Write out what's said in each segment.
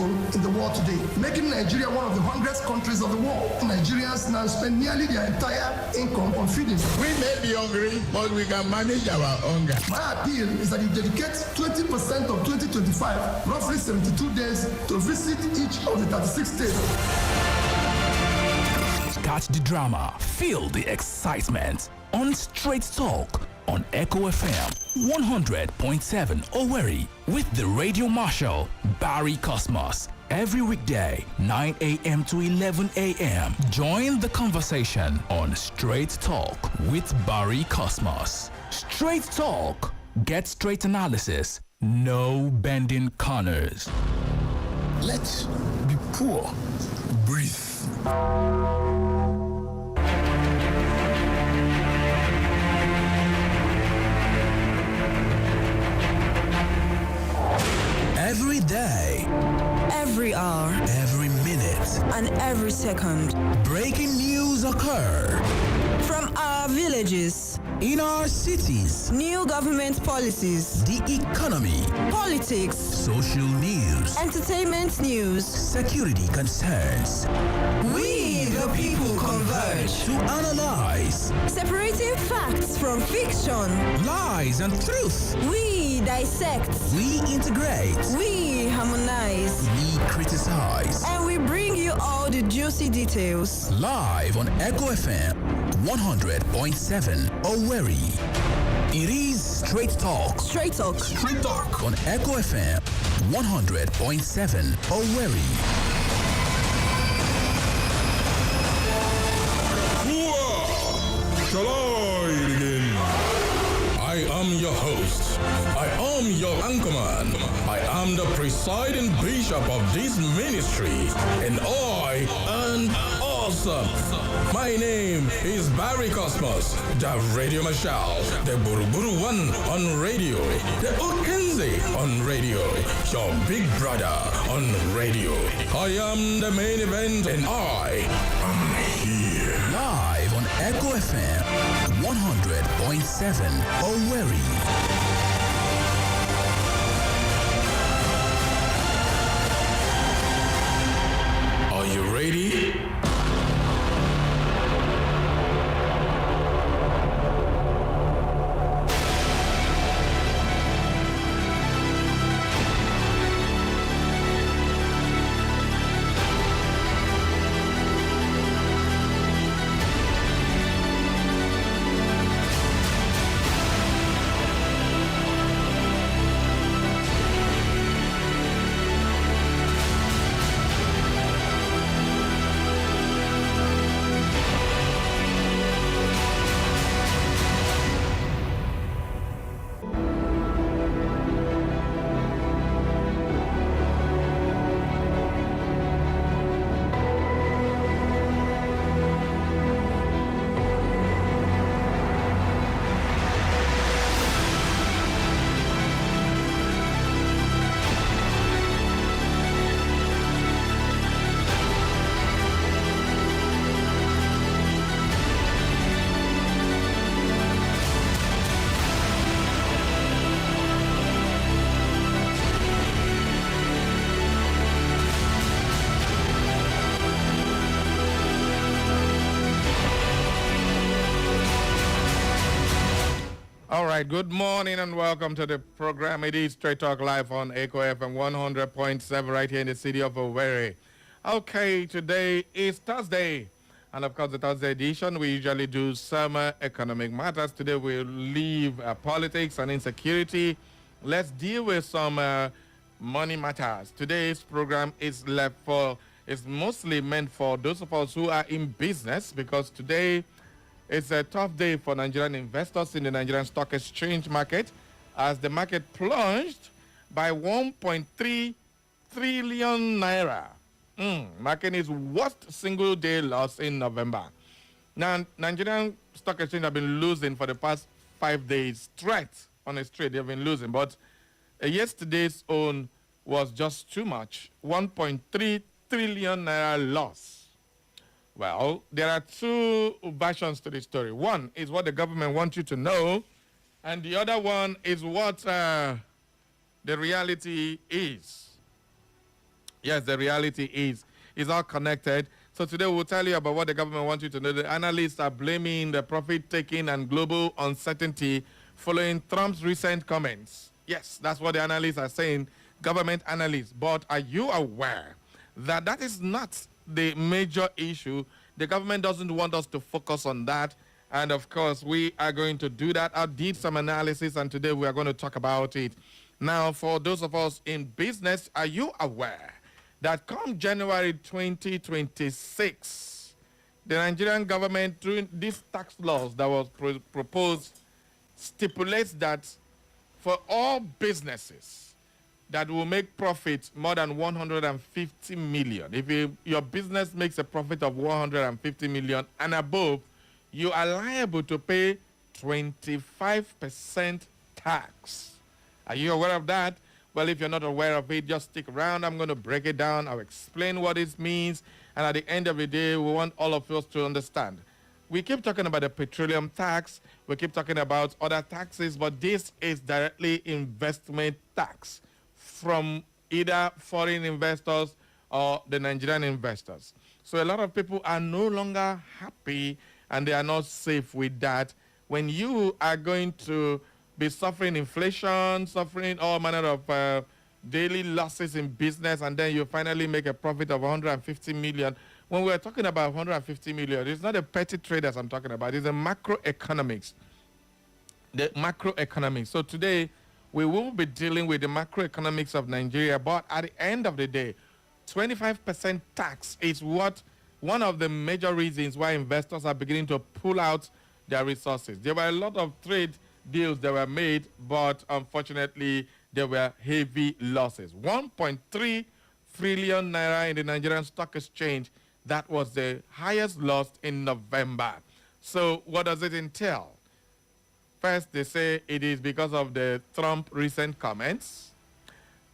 people in the world today, making Nigeria one of the hungriest countries of the world. Nigerians now spend nearly their entire income on feeding. We may be hungry, but we can manage our hunger. My appeal is that you dedicate 20% of 2025, roughly 72 days, to visit each of the 36 states. Catch the drama, feel the excitement on Straight Talk on Echo FM 100.7 Owerri with the Radio Marshal Barry Cosmos. Every weekday, 9 a.m. to 11 a.m. Join the conversation on Straight Talk with Barry Cosmos. Straight Talk. Get straight analysis. No bending corners. Let's be poor. Breathe. Every day, every hour, every minute, and every second, breaking news occur from our villages, in our cities, new government policies, the economy, politics, social news, entertainment news, security concerns. We the people converge to analyze, separating facts from fiction, lies and truth. We dissect, we integrate, we harmonize, we criticize, and we bring you all the juicy details. Live on Echo FM 100.7 Owerri. It is Straight Talk. Straight Talk. Straight Talk on Echo FM 100.7 Owerri. Shall I begin? I am your host. I am your anchorman. I am the presiding bishop of this ministry, and I am awesome. My name is Barry Cosmos, the Radio Marshal, the Buruburu One on radio, the Okenze on radio, your big brother on radio. I am the main event, and I am here. Live on Echo FM 100.7 Owerri. Are you ready? All right, good morning and welcome to the program. It is Straight Talk Live on Echo FM 100.7 right here in the city of Owerri. Okay, today is Thursday. And of course, the Thursday edition, we usually do summer economic matters. Today we'll leave politics and insecurity. Let's deal with some money matters. Today's program is mostly meant for those of us who are in business, because today it's a tough day for Nigerian investors in the Nigerian Stock Exchange market, as the market plunged by 1.3 trillion naira, marking its worst single-day loss in November. Now, Nigerian Stock Exchange have been losing for the past 5 days straight on a straight. They've been losing, but yesterday's own was just too much, 1.3 trillion naira loss. Well, there are two versions to the story. One is what the government wants you to know, and the other one is what the reality is. Yes, the reality is all connected. So today we'll tell you about what the government wants you to know. The analysts are blaming the profit-taking and global uncertainty following Trump's recent comments. Yes, that's what the analysts are saying, government analysts. But are you aware that that is not the major issue? The government doesn't want us to focus on that. And of course, we are going to do that. I did some analysis, and today we are going to talk about it. Now, for those of us in business, are you aware that come January 2026, the Nigerian government, through these tax laws that was proposed, stipulates that for all businesses that will make profit more than 150 million, if your business makes a profit of 150 million and above, you are liable to pay 25% tax. Are you aware of that? Well, if you're not aware of it, just stick around. I'm going to break it down. I'll explain what it means. And at the end of the day, we want all of us to understand. We keep talking about the petroleum tax. We keep talking about other taxes, but this is directly investment tax from either foreign investors or the Nigerian investors. So a lot of people are no longer happy and they are not safe with that. When you are going to be suffering inflation, suffering all manner of daily losses in business, and then you finally make a profit of 150 million. When we're talking about 150 million, it's not the petty traders I'm talking about, it's the macroeconomics. The macroeconomics. So today, we will be dealing with the macroeconomics of Nigeria, but at the end of the day, 25% tax is one of the major reasons why investors are beginning to pull out their resources. There were a lot of trade deals that were made, but unfortunately, there were heavy losses. 1.3 trillion naira in the Nigerian Stock Exchange. That was the highest loss in November. So what does it entail? First, they say it is because of the Trump recent comments.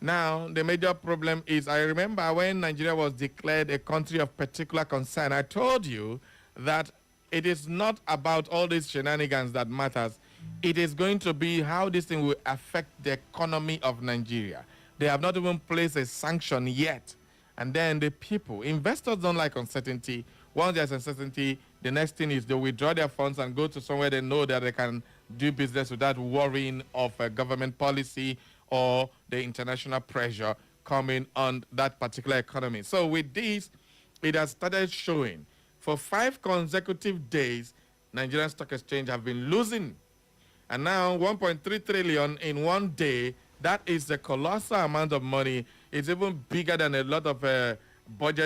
Now, the major problem is, I remember when Nigeria was declared a country of particular concern, I told you that it is not about all these shenanigans that matters. It is going to be how this thing will affect the economy of Nigeria. They have not even placed a sanction yet. And then the people, investors don't like uncertainty. Once there's uncertainty, the next thing is they withdraw their funds and go to somewhere they know that they can do business without worrying of a government policy or the international pressure coming on that particular economy. So with this, it has started showing. For 5 consecutive days, Nigerian Stock Exchange have been losing. And now 1.3 trillion in one day, that is a colossal amount of money. It's even bigger than a lot of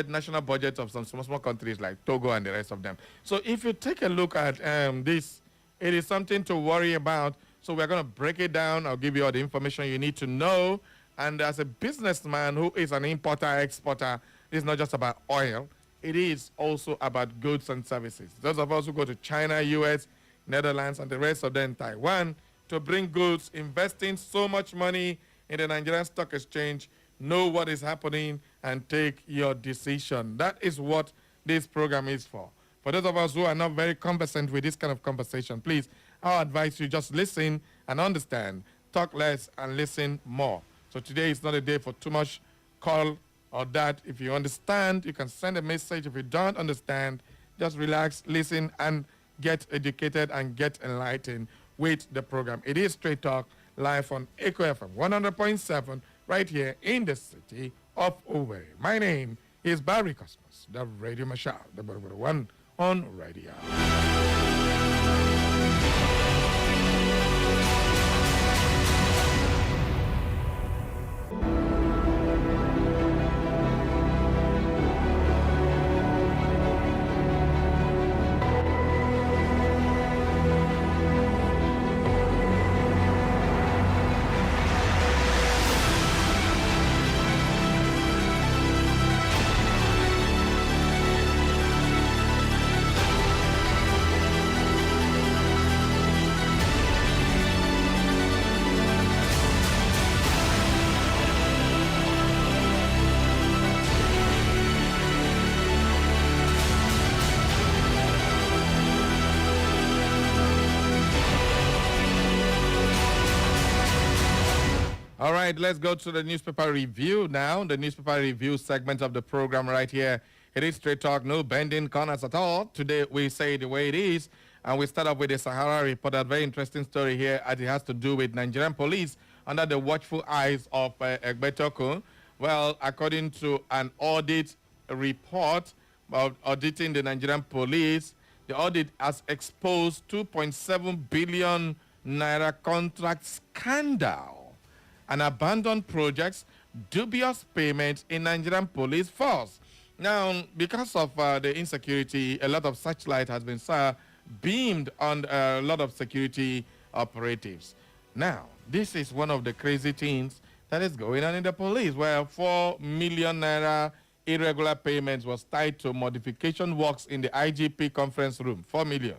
national budgets of some small countries like Togo and the rest of them. So if you take a look at this, it is something to worry about. So we're going to break it down. I'll give you all the information you need to know. And as a businessman who is an importer, exporter, it's not just about oil. It is also about goods and services. Those of us who go to China, US, Netherlands, and the rest of them, Taiwan, to bring goods, investing so much money in the Nigerian Stock Exchange, know what is happening and take your decision. That is what this program is for. For those of us who are not very conversant with this kind of conversation, please, I advise you just listen and understand. Talk less and listen more. So today is not a day for too much call or that. If you understand, you can send a message. If you don't understand, just relax, listen, and get educated and get enlightened with the program. It is Straight Talk live on Echo FM 100.7 right here in the city of Owerri. My name is Barry Cosmos, the Radio Marshal, the one on radio. All right, let's go to the newspaper review now. The newspaper review segment of the program right here. It is Straight Talk, no bending corners at all. Today we say the way it is, and we start off with the Sahara Report, a very interesting story here, as it has to do with Nigerian police under the watchful eyes of Egbetokun. Well, according to an audit report about auditing the Nigerian police, the audit has exposed 2.7 billion naira contract scandal and abandoned projects, dubious payments in Nigerian police force. Now, because of the insecurity, a lot of searchlight has been beamed on a lot of security operatives. Now, this is one of the crazy things that is going on in the police, where 4 million naira irregular payments was tied to modification works in the IGP conference room. 4 million.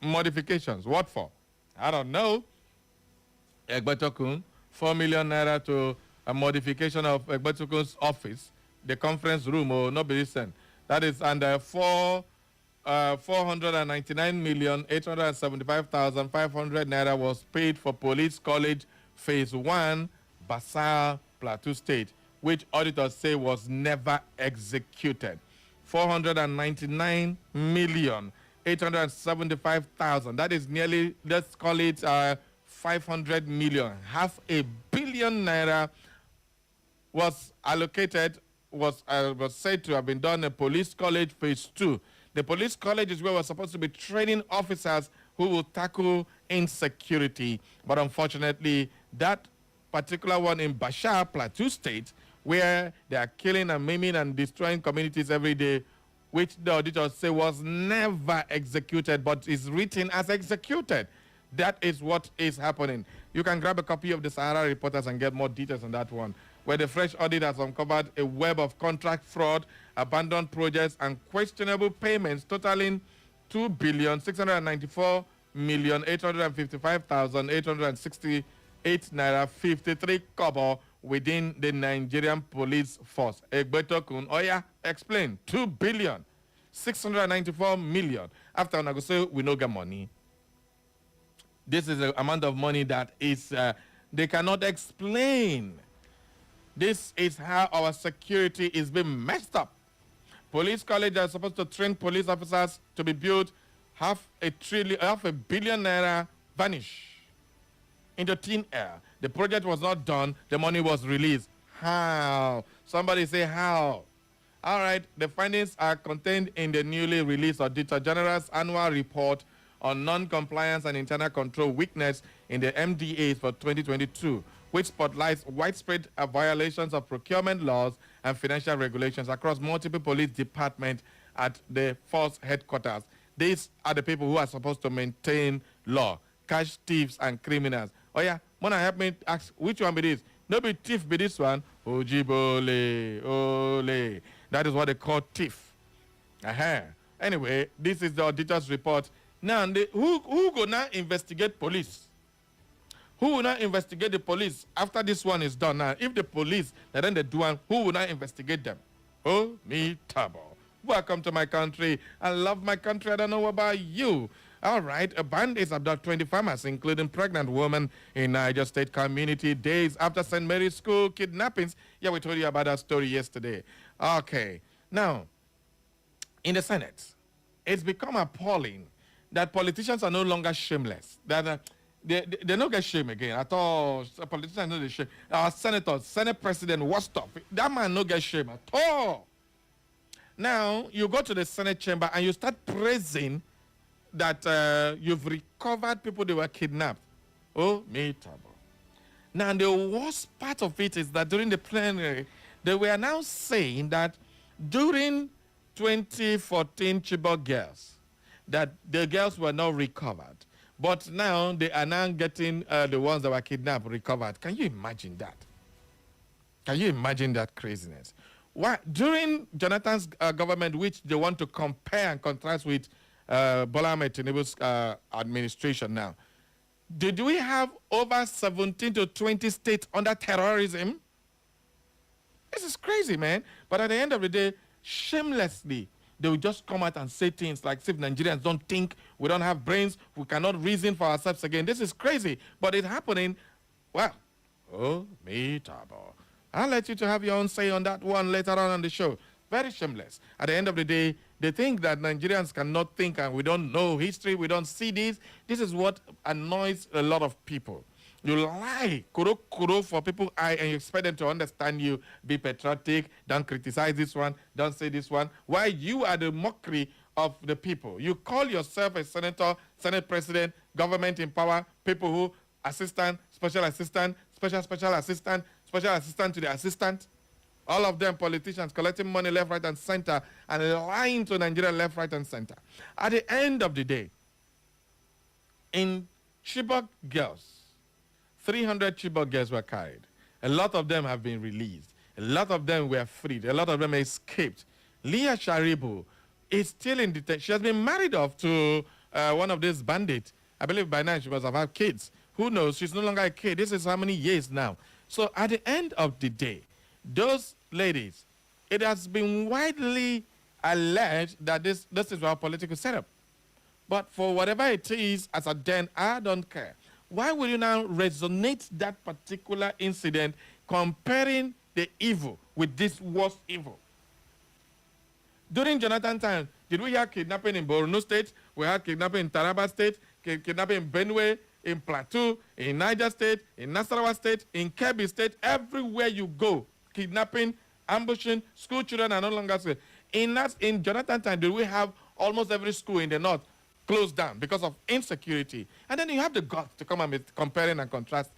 Modifications, what for? I don't know. Egbetokun, 4 million naira to a modification of Egbetokun's office, the conference room, or not be listened. That is under 499,875,500 naira was paid for Police College Phase 1, Basal, Plateau State, which auditors say was never executed. 499,875,000. That is nearly, let's call it 500 million. Half a billion naira was allocated, was said to have been done in Police College Phase 2. The police college is where we're supposed to be training officers who will tackle insecurity. But unfortunately, that particular one in Bashar, Plateau State, where they are killing and maiming and destroying communities every day, which the auditors say was never executed, but is written as executed. That is what is happening. You can grab a copy of the Sahara Reporters and get more details on that one, where the fresh audit has uncovered a web of contract fraud, abandoned projects, and questionable payments totaling 2,694,855,868 naira 53 kobo within the Nigerian police force. Egbetokun, Oya, explain. 2,694,000,000. After Nagoso, we no get money. This is the amount of money that is they cannot explain. This is how our security is being messed up. Police colleges are supposed to train police officers to be built. Half a billion naira vanish into thin air. The project was not done. The money was released. How? Somebody say how? All right. The findings are contained in the newly released Auditor General's annual report on non-compliance and internal control weakness in the MDAs for 2022, which spotlights widespread violations of procurement laws and financial regulations across multiple police departments at the force headquarters. These are the people who are supposed to maintain law, catch thieves and criminals. Oh yeah, wanna help me ask which one be this? No be thief be this one. Ojibole, ole. That is what they call thief. Anyway, this is the auditor's report. Now, who go now investigate police? Who will now investigate the police after this one is done? Now, if the police, then they do one, who will now investigate them? Oh, me, Tabo. Welcome to my country. I love my country. I don't know about you. All right, a bandits abduct 20 farmers, including pregnant women in Niger State community days after St. Mary's School kidnappings. Yeah, we told you about that story yesterday. Okay, now, in the Senate, it's become appalling that politicians are no longer shameless. That they don't get shame again at all. Politicians know the shame. Our senators, Senate President Wostoff, that man no get shame at all. Now, you go to the Senate chamber and you start praising that you've recovered people that were kidnapped. Oh, me trouble. Now, the worst part of it is that during the plenary, they were now saying that during 2014 Chibok girls, that the girls were not recovered. But now they are now getting the ones that were kidnapped recovered. Can you imagine that? Can you imagine that craziness? Why, during Jonathan's government, which they want to compare and contrast with Bola Ahmed Tinubu's administration now, did we have over 17 to 20 states under terrorism? This is crazy, man. But at the end of the day, shamelessly, they will just come out and say things like, if Nigerians don't think, we don't have brains, we cannot reason for ourselves again. This is crazy, but it's happening. Well, Oh, me tabo. I'll let you to have your own say on that one later on the show. Very shameless. At the end of the day, they think that Nigerians cannot think and we don't know history, we don't see this. This is what annoys a lot of people. You lie, kuro for people and you expect them to understand you, be patriotic, don't criticize this one, don't say this one. Why you are the mockery of the people. You call yourself a senator, senate president, government in power, people who assistant, special assistant, special assistant, special assistant to the assistant. All of them politicians collecting money left, right, and center and lying to Nigeria left, right, and center. At the end of the day, in Chibok girls, 300 Chibok girls were carried. A lot of them have been released. A lot of them were freed. A lot of them escaped. Leah Sharibu is still in detention. She has been married off to one of these bandits. I believe by now she must have had kids. Who knows? She's no longer a kid. This is how many years now. So at the end of the day, those ladies, it has been widely alleged that this is our political setup. But for whatever it is, as a den, I don't care. Why will you now resonate that particular incident comparing the evil with this worst evil? During Jonathan time, did we have kidnapping in Borno State? We had kidnapping in Taraba State, kidnapping in Benue, in Plateau, in Niger State, in Nasarawa State, in Kebbi State. Everywhere you go, kidnapping, ambushing, school children are no longer safe. In Jonathan time, did we have almost every school in the north closed down because of insecurity? And then you have the guts to come and be comparing and contrast.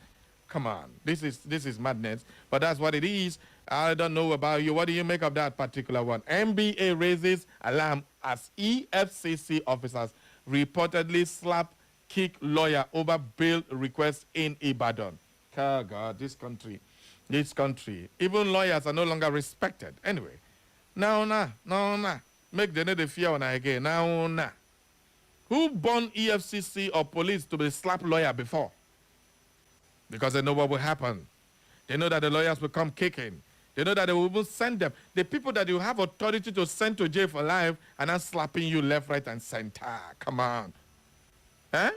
Come on, this is madness, but that's what it is. I don't know about you. What do you make of that particular one? NBA raises alarm as EFCC officers reportedly slap kick lawyer over bail request in Ibadan. Oh God, this country. Even lawyers are no longer respected. Anyway, now, make the need fear on again. Now. Who born EFCC or police to be slap lawyer before? Because they know what will happen. They know that the lawyers will come kicking. They know that they will even send them. The people that you have authority to send to jail for life are not slapping you left, right, and center. Come on. Eh?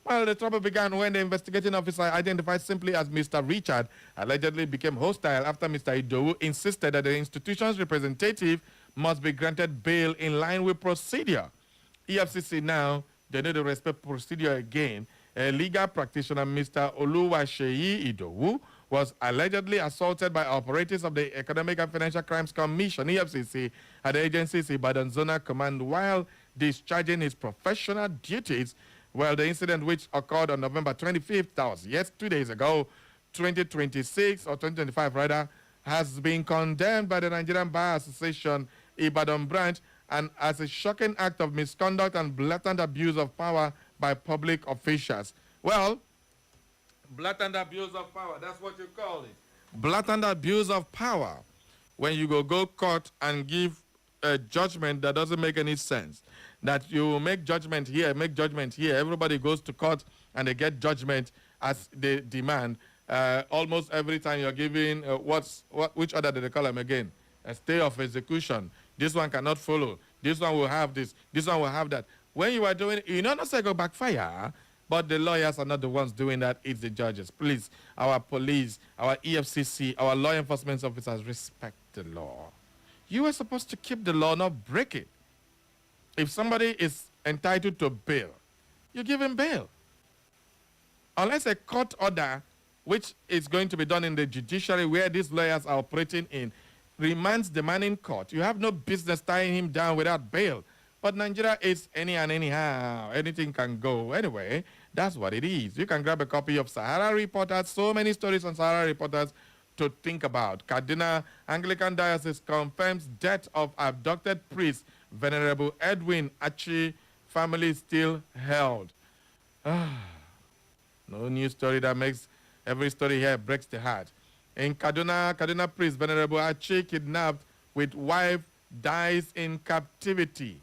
Well, the trouble began when the investigating officer identified simply as Mr. Richard allegedly became hostile after Mr. Idowu insisted that the institution's representative must be granted bail in line with procedure. EFCC now, they need to respect procedure again. A legal practitioner, Mr. Oluwaseyi Idowu, was allegedly assaulted by operators of the Economic and Financial Crimes Commission, EFCC, at the agency's Ibadan Zonal Command while discharging his professional duties. Well, the incident, which occurred on November 25th, that was 2 days ago, 2026 or 2025 rather, has been condemned by the Nigerian Bar Association Ibadan branch and as a shocking act of misconduct and blatant abuse of power by public officials. Well, blatant abuse of power, that's what you call it. Blatant abuse of power. When you go court and give a judgment that doesn't make any sense. That you make judgment here, everybody goes to court and they get judgment as they demand. Almost every time you're giving, which order did they call them again? A stay of execution. This one cannot follow. This one will have this. This one will have that. When you are doing it, not say go backfire, but the lawyers are not the ones doing that. It's the judges. Please, our police, our EFCC, our law enforcement officers, respect the law. You are supposed to keep the law, not break it. If somebody is entitled to bail, you give him bail. Unless a court order, which is going to be done in the judiciary where these lawyers are operating in, remands the man in court, you have no business tying him down without bail. But Nigeria is any and anyhow. Anything can go. Anyway, that's what it is. You can grab a copy of Sahara Reporters. So many stories on Sahara Reporters to think about. Kaduna Anglican Diocese confirms death of abducted priest Venerable Edwin Achi, family still held. No new story that makes every story here breaks the heart. In Kaduna priest Venerable Achi kidnapped with wife dies in captivity.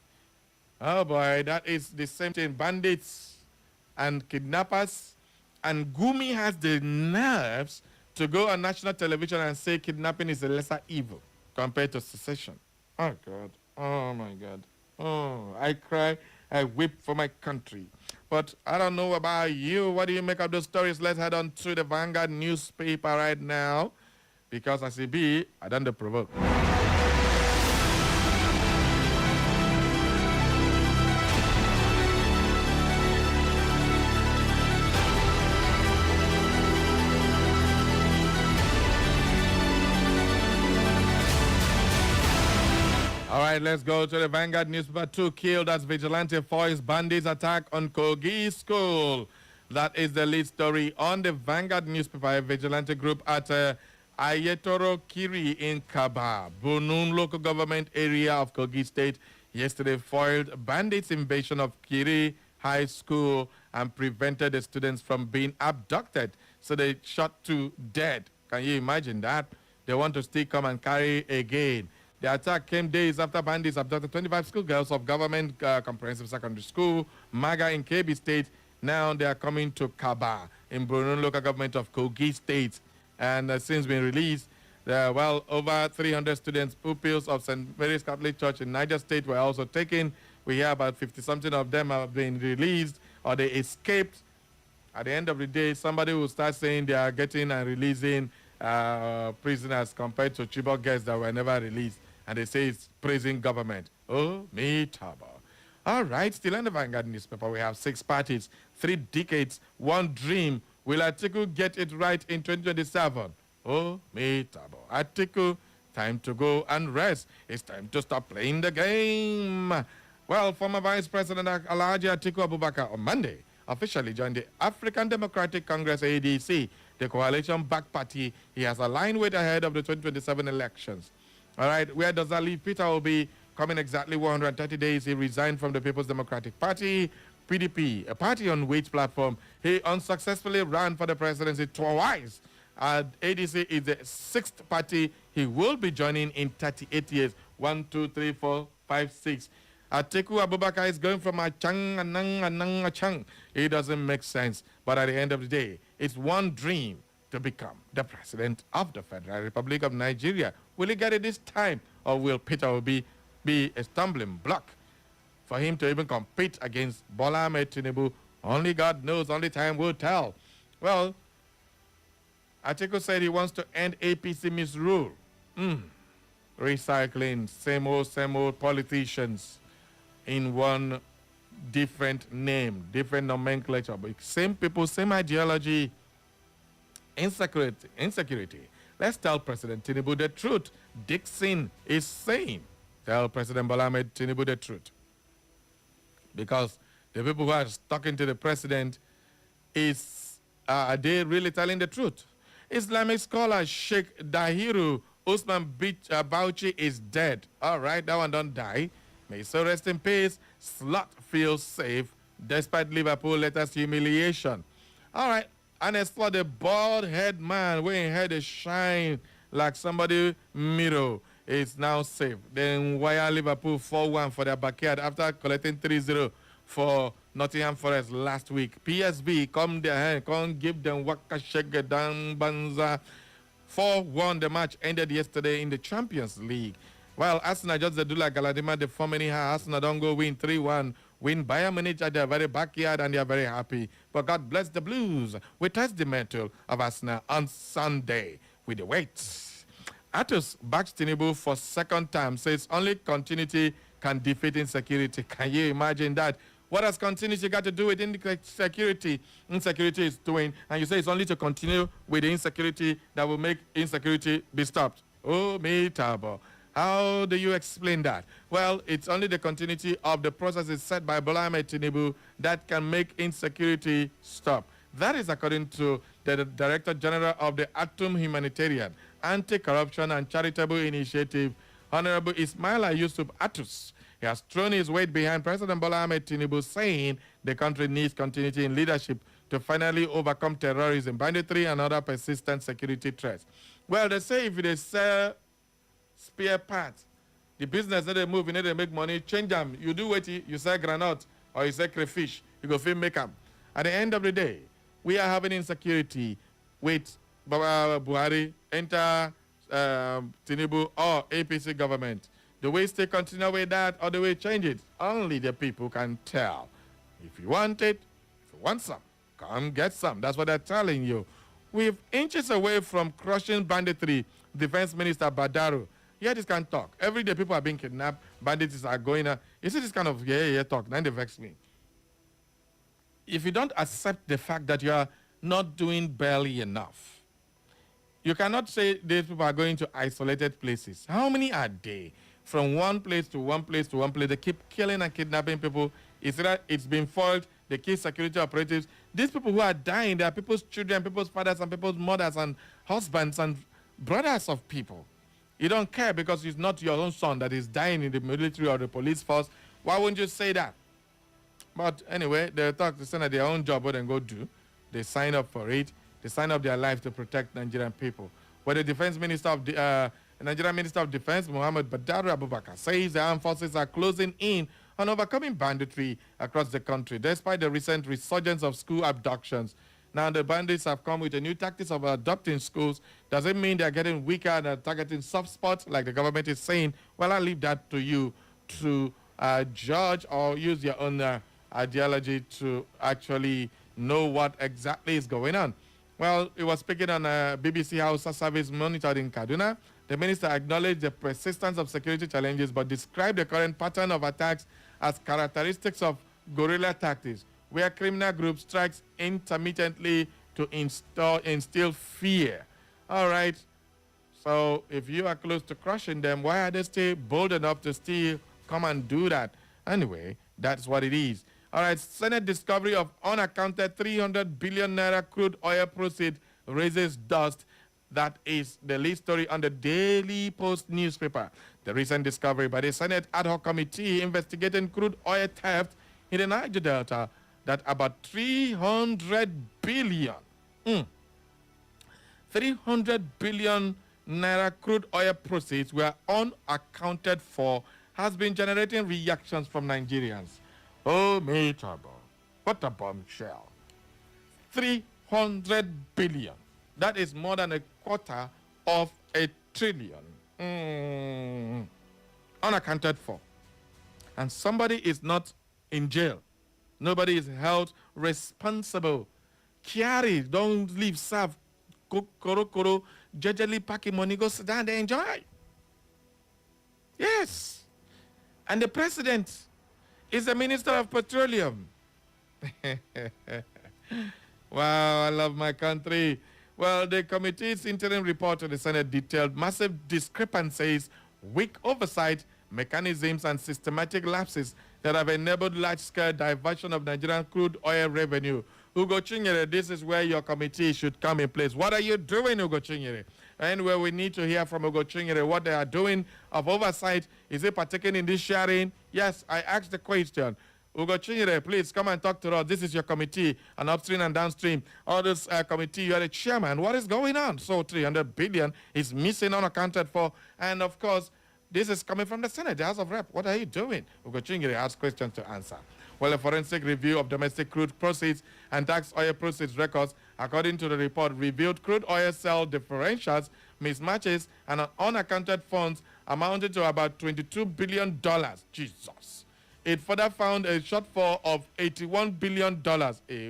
Oh boy, that is the same thing. Bandits and kidnappers. And Gumi has the nerves to go on national television and say kidnapping is a lesser evil compared to secession. Oh God. Oh my God. Oh, I cry. I weep for my country. But I don't know about you. What do you make of those stories? Let's head on to the Vanguard newspaper right now, because as it be, I done the provoke. All right, let's go to the Vanguard newspaper. 2 killed as vigilante foils bandits attack on Kogi School. That is the lead story on the Vanguard newspaper. A vigilante group at Ayetoro Kiri in Kaba, Bunun local government area of Kogi State, yesterday foiled bandits' invasion of Kiri High School and prevented the students from being abducted. So they shot 2 dead. Can you imagine that? They want to still come and carry again. The attack came days after bandits abducted 25 schoolgirls of Government Comprehensive Secondary School, Maga in KB State. Now they are coming to Kaba in Brunei local government of Kogi State. And since being released, over 300 students, pupils of St. Mary's Catholic Church in Niger State were also taken. We hear about 50-something of them have been released or they escaped. At the end of the day, somebody will start saying they are getting and releasing prisoners compared to Chibok girls that were never released. And they say it's praising government. Oh, me taba. All right, still in the Vanguard newspaper, we have 6 parties, 3 decades, 1 dream. Will Atiku get it right in 2027? Oh, me taba. Atiku, time to go and rest. It's time to stop playing the game. Well, former Vice President Alhaji Atiku Abubakar on Monday officially joined the African Democratic Congress, ADC, the coalition-backed party he has aligned with ahead of the 2027 elections. All right, where does that leave Peter Obi? Coming exactly 130 days, he resigned from the People's Democratic Party, PDP, a party on which platform he unsuccessfully ran for the presidency twice. ADC is the 6th party he will be joining in 38 years. 1, 2, 3, 4, 5, 6. Atiku Abubakar is going from Achang. It doesn't make sense. But at the end of the day, it's one dream to become the president of the Federal Republic of Nigeria. Will he get it this time? Or will Peter Obi be a stumbling block for him to even compete against Bola Ahmed Tinubu? Only God knows, only time will tell. Well, Atiku said he wants to end APC misrule. Recycling same old politicians in one different name, different nomenclature, but same people, same ideology. Insecurity. Let's tell President Tinubu the truth. Dixon is saying, tell President Bola Ahmed Tinubu the truth. Because the people who are talking to the president are they really telling the truth? Islamic scholar Sheikh Dahiru Usman Bauchi is dead. All right, that one don't die. May so rest in peace. Slot feels safe despite Liverpool latest humiliation. All right, and as for the bald head man wearing head a shine like somebody mirror is now safe. Then wire Liverpool 4-1 for their backyard after collecting 3-0 for Nottingham Forest last week. PSV come their hand, come give them waka shake down banza. 4-1 the match ended yesterday in the Champions League. While Arsenal just do like Galadima, the form anyhow, Arsenal don't go win 3-1. Win Bayern Munich at their very backyard and they are very happy. But God bless the Blues. We test the mantle of Arsenal on Sunday with the weights. Atos backs Tinubu for 2nd time, says only continuity can defeat insecurity. Can you imagine that? What has continuity got to do with insecurity? Insecurity is doing, and you say it's only to continue with the insecurity that will make insecurity be stopped. Oh, me tabo. How do you explain that? Well, it's only the continuity of the processes set by Bola Ahmed Tinubu that can make insecurity stop. That is according to the Director General of the Atom Humanitarian, Anti-Corruption and Charitable Initiative, Honorable Ismaila Yusuf Atus. He has thrown his weight behind President Bola Ahmed Tinubu, saying the country needs continuity in leadership to finally overcome terrorism, banditry, and other persistent security threats. Well, they say if they sell spare parts, the business that they move, they make money, change them. You do what you sell granite or you sell crayfish, you go film make them. At the end of the day, we are having insecurity with Buhari, enter Tinubu or APC government. Do we still continue with that or do we change it? Only the people can tell. If you want it, if you want some, come get some. That's what they're telling you. We're inches away from crushing banditry, Defense Minister Badaro. Yeah, this can talk. Every day people are being kidnapped, bandits are going out. You see this kind of talk, then they vex me. If you don't accept the fact that you are not doing barely enough, you cannot say these people are going to isolated places. How many are they? From one place to one place to one place, they keep killing and kidnapping people. It's been foiled. They kill security operatives. These people who are dying, they are people's children, people's fathers, and people's mothers, and husbands, and brothers of people. You don't care because it's not your own son that is dying in the military or the police force. Why wouldn't you say that? But anyway, they talk to send their own job, what they go do. They sign up for it. They sign up their life to protect Nigerian people. But the Defense Minister of the Nigerian Minister of Defense, Muhammad Badaro Abubakar, says the armed forces are closing in on overcoming banditry across the country, despite the recent resurgence of school abductions. Now, the bandits have come with a new tactics of adopting schools. Does it mean they're getting weaker and are targeting soft spots, like the government is saying? Well, I'll leave that to you to judge or use your own ideology to actually know what exactly is going on. Well, it was speaking on BBC Hausa service monitored in Kaduna. The minister acknowledged the persistence of security challenges, but described the current pattern of attacks as characteristics of guerrilla tactics, where criminal groups strikes intermittently to instill fear. All right. So if you are close to crushing them, why are they still bold enough to still come and do that? Anyway, that's what it is. All right. Senate discovery of unaccounted 300 billion naira crude oil proceeds raises dust. That is the lead story on the Daily Post newspaper. The recent discovery by the Senate ad hoc committee investigating crude oil theft in the Niger Delta that about 300 billion 300 billion naira crude oil proceeds were unaccounted for has been generating reactions from Nigerians. Oh, me trouble. What a bombshell. 300 billion. That is more than a quarter of a trillion. Unaccounted for. And somebody is not in jail. Nobody is held responsible. Kiari, don't leave, serve. Koro, jejely packing money, go sit down there, enjoy. Yes. And the president is the Minister of Petroleum. Wow, I love my country. Well, the committee's interim report to the Senate detailed massive discrepancies, weak oversight, mechanisms, and systematic lapses that have enabled large-scale diversion of Nigerian crude oil revenue. Ugo Chinyere, this is where your committee should come in place. What are you doing, Ugo Chinyere? Anyway, we need to hear from Ugo Chinyere what they are doing of oversight. Is it partaking in this sharing? Yes, I asked the question. Ugo Chinyere, please come and talk to us. This is your committee, an upstream and downstream. All this committee, you are the chairman. What is going on? So 300 billion is missing, unaccounted for. And of course, this is coming from the Senate, the House of Rep. What are you doing? Ugo Chinyere has questions to answer. Well, a forensic review of domestic crude proceeds and tax oil proceeds records, according to the report, revealed crude oil sale differentials, mismatches, and unaccounted funds amounted to about $22 billion. Jesus. It further found a shortfall of $81 billion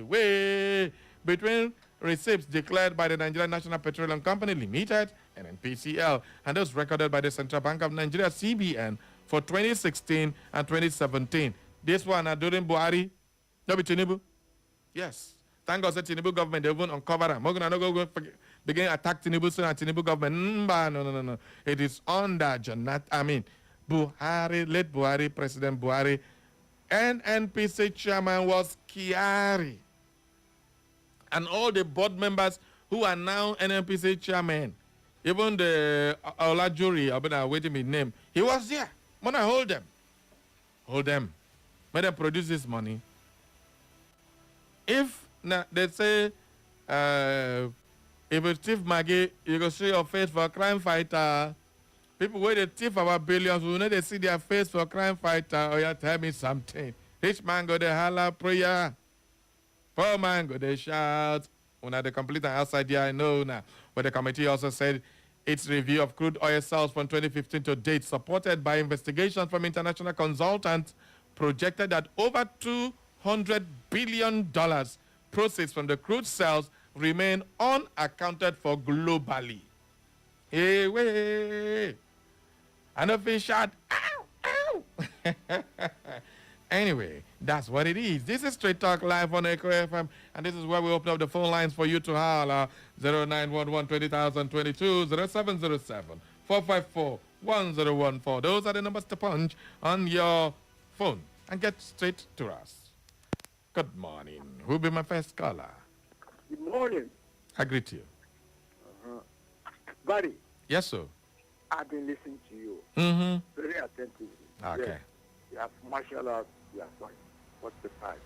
away between receipts declared by the Nigerian National Petroleum Company Limited, NNPCL, and those recorded by the Central Bank of Nigeria, CBN, for 2016 and 2017. This one during Buhari, no be Tinubu. Yes. Thank God that Tinubu government, they won't uncover them. We're going to go begin attack Tinubu soon and Tinubu government. No. It is under Buhari, late Buhari, President Buhari. NNPC chairman was Kiari. And all the board members who are now NNPC chairman, even the Olajuri, I've been waiting his name, he was there. When I hold them. Hold them. When they produce this money, if they say, if it's thief Maggie, you go see your face for a crime fighter. People where they thief about billions, we know they see their face for a crime fighter. Oh, yeah, tell me something. Rich man go there holla prayer. Poor man go there shout. When they complete an outside here, I know now. But the committee also said Its review of crude oil sales from 2015 to date, supported by investigations from international consultants, projected that over $200 billion proceeds from the crude sales remain unaccounted for globally. Hey, wait. And a fish shot. Ow, ow. Anyway, that's what it is. This is Straight Talk Live on Echo FM, and this is where we open up the phone lines for you to holler 0911 2022 0707 454 1014. Those are the numbers to punch on your phone and get straight to us. Good morning. Who'll be my first caller? Good morning. I greet you. Barry, Yes, sir. I've been listening to you very attentively. Okay. Yes, you have martial arts, you have fun. What's the price?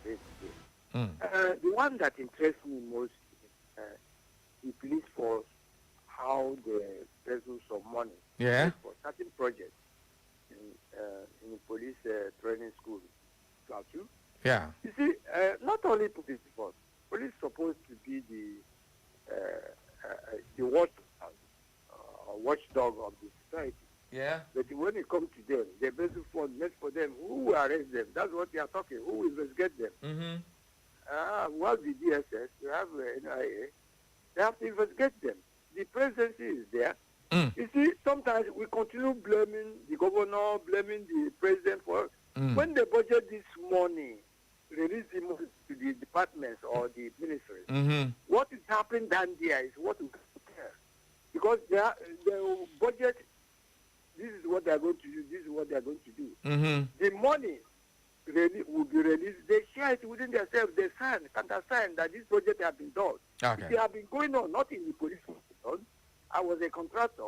Mm. The one that interests me most is the police force, how the vessels of money Yeah. for certain projects in the police training school. Plateau. Yeah. You see, not only police force, police supposed to be the watchdog of the society. Yeah. But when it comes to them, the basic fund meant for them, who will arrest them? That's what they are talking. Who will investigate them? Well, the DSS, we have NIA, they have to investigate them. The presidency is there. Mm. You see, sometimes we continue blaming the governor, blaming the president for when they budget this money, release the money to the departments or the ministries. What is happening down there is what we care. Because they budget, this is what they are going to do, this is what they are going to do. The money will be released. They share it within themselves. They countersign that this project has been done. Okay. They have been going on, not in the police station. I was a contractor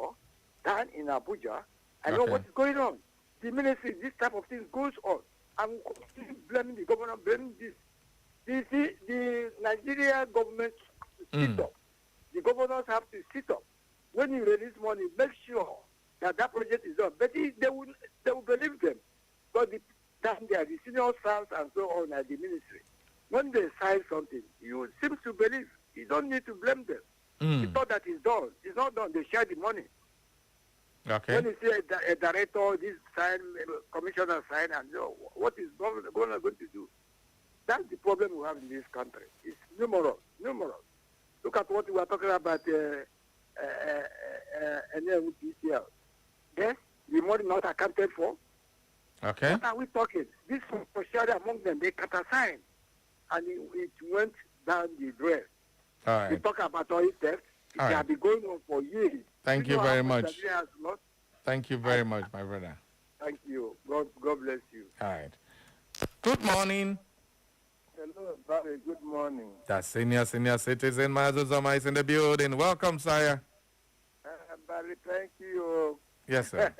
down in Abuja. I know Okay. what is going on. The ministry, this type of thing goes on. I'm blaming the governor, blaming this. The Nigeria government sit up. The governors have to sit up. When you release money, make sure that project is done. But they will believe them. But down there, the senior staff and so on at the ministry, when they sign something, you seem to believe. You don't need to blame them. It's not that it's done. It's not done. They share the money. Okay. When you see a director, this sign, commissioner sign, and what is governor going to do? That's the problem we have in this country. It's numerous. Look at what we are talking about NLPCL. Yes, the money not accounted for. Okay. What are we talking? This was shared among them. They countersigned, and it went down the drain. All We right. talk about oil theft. It All right. has been going on for years. Thank You you know very how much. Nigeria has lost? Thank you very much, my brother. Thank you. God bless you. All right. Good morning. Hello, Barry. Good morning. The senior citizen, Mazuzoma is in the building. Welcome, sire. Barry, thank you. Yes, sir.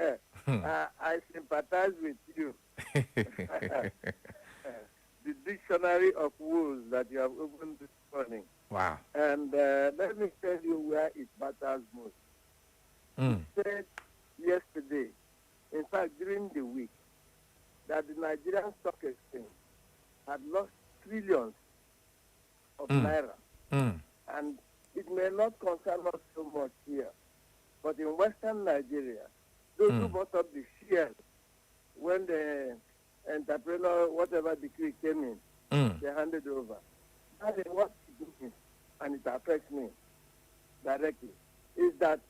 I sympathize with you. The dictionary of woes that you have opened this morning. Wow. And let me tell you where it matters most. Said yesterday, in fact during the week, that the Nigerian Stock Exchange had lost trillions of naira. And it may not concern us so much here, but in Western Nigeria, those who bought up the shares when the entrepreneur, whatever decree came in, they handed over. That is what it means, and it affects me directly, is that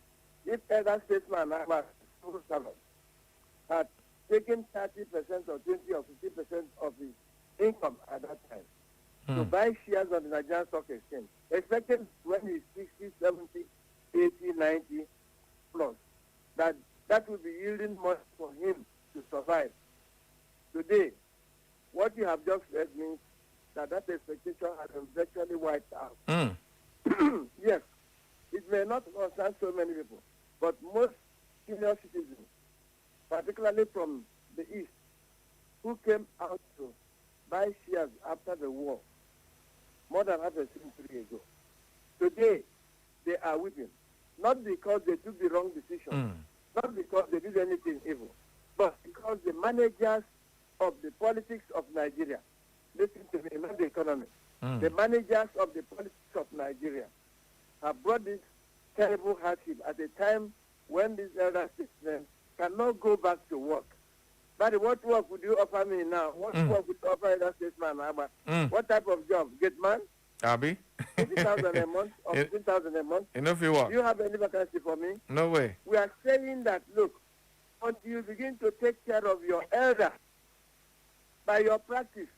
if elder statesman or civil servant had taken 30% or 20 or 50% of his income at that time to buy shares on the Nigerian Stock Exchange, expecting when he's 60, 70, 80, 90 plus, that will be yielding money for him to survive. Today, what you have just said means that expectation has been virtually wiped out. Yes, it may not concern so many people, but most senior citizens, particularly from the East, who came out to buy shares after the war, more than half a century ago, today they are weeping. Not because they took the wrong decision, not because they did anything evil, but because the managers of the politics of Nigeria, listen to me, not the economy, the managers of the politics of Nigeria have brought this terrible hardship at a time when these elder statesmen cannot go back to work. But what work would you offer me now? What work would you offer elder statesman? What type of job? Get man? Abi? 50,000 a month or 15,000 a month? Enough you work. Do you have any vacancy for me? No way. We are saying that, look, until you begin to take care of your elder by your practice,